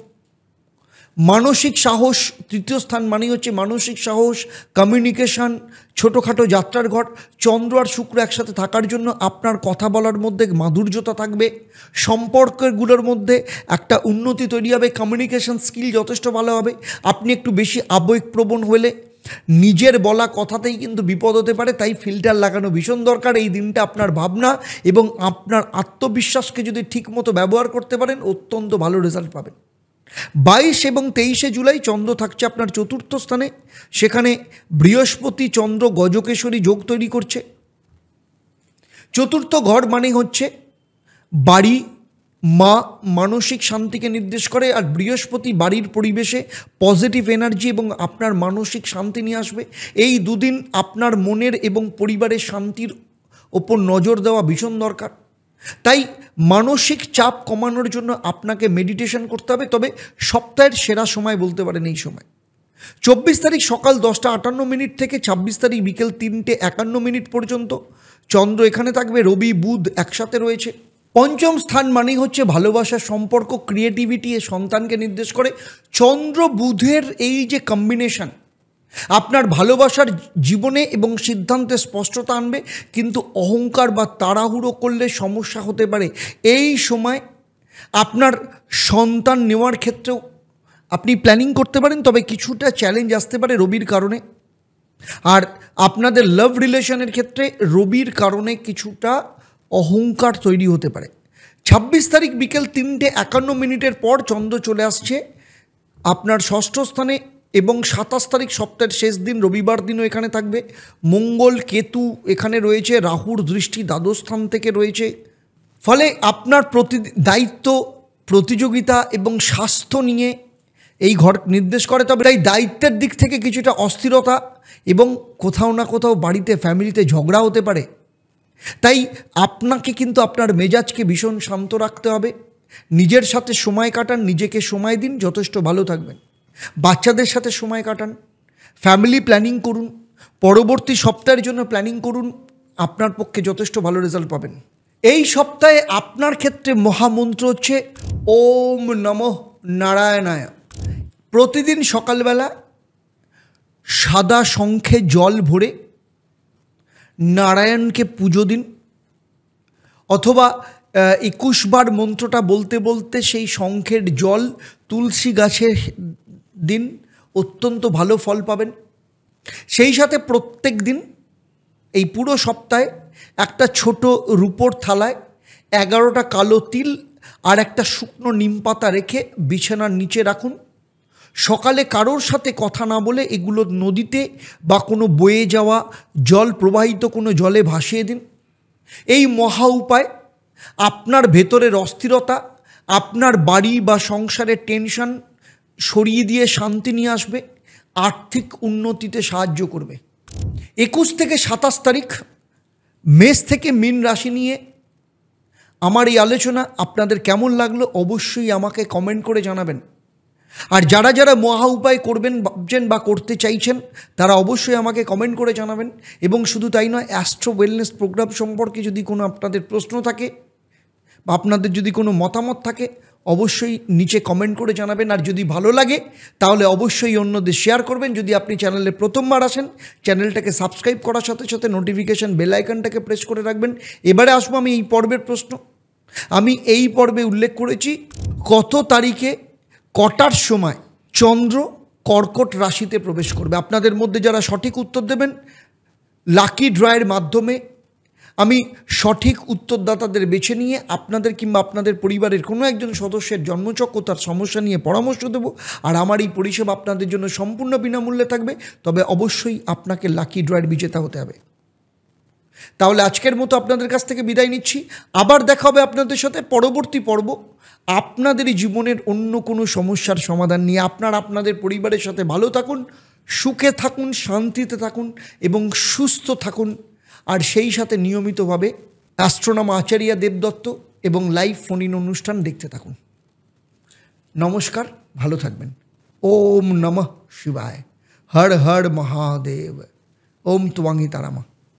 S1: মানসিক সাহস, তৃতীয় স্থান মানেই হচ্ছে মানসিক সাহস, কমিউনিকেশান, ছোটোখাটো যাত্রার ঘর। চন্দ্র আর শুক্র একসাথে থাকার জন্য আপনার কথা বলার মধ্যে মাধুর্যতা থাকবে, সম্পর্কগুলোর মধ্যে একটা উন্নতি তৈরি হবে, কমিউনিকেশান স্কিল যথেষ্ট ভালো হবে। আপনি একটু বেশি আবেগপ্রবণ হলে নিজের বলা কথাতেই কিন্তু বিপদ হতে পারে, তাই ফিল্টার লাগানো ভীষণ দরকার। এই দিনটা আপনার ভাবনা এবং আপনার আত্মবিশ্বাসকে যদি ঠিকমতো ব্যবহার করতে পারেন অত্যন্ত ভালো রেজাল্ট পাবেন। 22 এবং 23 জুলাই চন্দ্র থাকছে আপনার চতুর্থ স্থানে, সেখানে বৃহস্পতি চন্দ্র গজকেশরী যোগ তৈরি করছে। চতুর্থ ঘর মানে হচ্ছে বাড়ি, মা, মানসিক শান্তিকে নির্দেশ করে, আর বৃহস্পতি বাড়ির পরিবেশে পজিটিভ এনার্জি এবং আপনার মানসিক শান্তি নিয়ে আসবে। এই দুদিন আপনার মনের এবং পরিবারের শান্তির ওপর নজর দেওয়া ভীষণ দরকার। তাই মানসিক চাপ কমানোর জন্য আপনাকে মেডিটেশন করতে হবে। তবে সপ্তাহের সেরা সময় বলতে পারেন এই সময় 24 তারিখ সকাল 10:58 থেকে 26 তারিখ বিকেল 3:51 পর্যন্ত চন্দ্র এখানে থাকবে। রবি বুধ একসাথে রয়েছে। পঞ্চম স্থান মানেই হচ্ছে ভালোবাসার সম্পর্ক, ক্রিয়েটিভিটি, এ সন্তানকে নির্দেশ করে। চন্দ্র বুধের এই যে কম্বিনেশন আপনার ভালোবাসার জীবনে এবং সিদ্ধান্তে স্পষ্টতা আনবে, কিন্তু অহংকার বা তাড়াহুড়ো করলে সমস্যা হতে পারে। এই সময় আপনার সন্তান নেওয়ার ক্ষেত্রেও আপনি প্ল্যানিং করতে পারেন, তবে কিছুটা চ্যালেঞ্জ আসতে পারে রবির কারণে। আর আপনাদের লাভ রিলেশনের ক্ষেত্রে রবির কারণে কিছুটা অহংকার তৈরি হতে পারে। 26 তারিখ বিকেল 3:51 পর চন্দ্র চলে আসছে আপনার ষষ্ঠ স্থানে এবং 27 তারিখ সপ্তাহের শেষ দিন রবিবার দিনও এখানে থাকবে। মঙ্গল কেতু এখানে রয়েছে, রাহুর দৃষ্টি দ্বাদশ স্থান থেকে রয়েছে। ফলে আপনার দায়িত্ব, প্রতিযোগিতা এবং স্বাস্থ্য নিয়ে এই ঘর নির্দেশ করে। তবে এই দায়িত্বের দিক থেকে কিছুটা অস্থিরতা এবং কোথাও না কোথাও বাড়িতে ফ্যামিলিতে ঝগড়া হতে পারে। তাই আপনাকে কিন্তু আপনার মেজাজকে ভীষণ শান্ত রাখতে হবে। নিজের সাথে সময় কাটান, নিজেকে সময় দিন, যথেষ্ট ভালো থাকবেন। বাচ্চাদের সাথে সময় কাটান, ফ্যামিলি প্ল্যানিং করুন, পরবর্তী সপ্তাহের জন্য প্ল্যানিং করুন, আপনার পক্ষে যথেষ্ট ভালো রেজাল্ট পাবেন। এই সপ্তাহে আপনার ক্ষেত্রে মহামন্ত্র হচ্ছে ওম নমঃ নারায়ণায়। প্রতিদিন সকালবেলা সাদা শঙ্খে জল ভরে নারায়ণকে পুজো দিন, অথবা 21 বার মন্ত্রটা বলতে বলতে সেই শঙ্খের জল তুলসী গাছে দিন, অত্যন্ত ভালো ফল পাবেন। সেই সাথে প্রত্যেক দিন এই পুরো সপ্তাহে একটা ছোট রূপোর থালায় 11টা কালো তিল আর একটা শুকনো নিম পাতা রেখে বিছানার নিচে রাখুন। সকালে কারোর সাথে কথা না বলে এগুলো নদীতে বা কোনো বয়ে যাওয়া জল প্রবাহিত কোনো জলে ভাসিয়ে দিন। এই মহা উপায় আপনার ভেতরের অস্থিরতা, আপনার বাড়ি বা সংসারের টেনশন সরিয়ে দিয়ে শান্তি নিয়ে আসবে, আর্থিক উন্নতিতে সাহায্য করবে। 21 থেকে 27 তারিখ মেষ থেকে মীন রাশি নিয়ে আমার এই আলোচনা আপনাদের কেমন লাগলো অবশ্যই আমাকে কমেন্ট করে জানাবেন। আর যারা যারা মহা উপায় করবেন ভাবছেন বা করতে চাইছেন তারা অবশ্যই আমাকে কমেন্ট করে জানাবেন। এবং শুধু তাই নয়, অ্যাস্ট্রো ওয়েলনেস প্রোগ্রাম সম্পর্কে যদি কোনো আপনাদের প্রশ্ন থাকে বা আপনাদের যদি কোনো মতামত থাকে অবশ্যই নিচে কমেন্ট করে জানাবেন। আর যদি ভালো লাগে তাহলে অবশ্যই অন্যদের শেয়ার করবেন। যদি আপনি চ্যানেলে প্রথমবার আসেন চ্যানেলটাকে সাবস্ক্রাইব করার সাথে সাথে নোটিফিকেশান বেল আইকনটাকে প্রেস করে রাখবেন। এবারে আসবো আমি এই পর্বের প্রশ্ন। আমি এই পর্বে উল্লেখ করেছি কত তারিখে কটার সময় চন্দ্র কর্কট রাশিতে প্রবেশ করবে। আপনাদের মধ্যে যারা সঠিক উত্তর দেবেন লাকি ড্রয়ের মাধ্যমে আমি সঠিক উত্তরদাতাদের বেছে নিয়ে আপনাদের কিংবা আপনাদের পরিবারের কোনো একজন সদস্যের জন্মচক্র তার সমস্যা নিয়ে পরামর্শ দেব। আর আমার এই পরিষেবা আপনাদের জন্য সম্পূর্ণ বিনামূল্যে থাকবে, তবে অবশ্যই আপনাকে লাকি ড্রয়ের বিজেতা হতে হবে। তাহলে আজকের মতো আপনাদের কাছ থেকে বিদায় নিচ্ছি। আবার দেখা হবে আপনাদের সাথে পরবর্তী পর্ব আপনাদেরই জীবনের অন্য কোনো সমস্যার সমাধান নিয়ে। আপনাদের পরিবারের সাথে ভালো থাকুন, সুখে থাকুন, শান্তিতে থাকুন এবং সুস্থ থাকুন। আর সেই সাথে নিয়মিতভাবে অ্যাস্ট্রোনমার আচার্য দেবদত্ত এবং লাইভ ফোন ইন অনুষ্ঠান দেখতে থাকুন। নমস্কার, ভালো থাকবেন। ওম নমঃ শিবায়। হর হর মহাদেব। ওম ত্বংহি তারামা।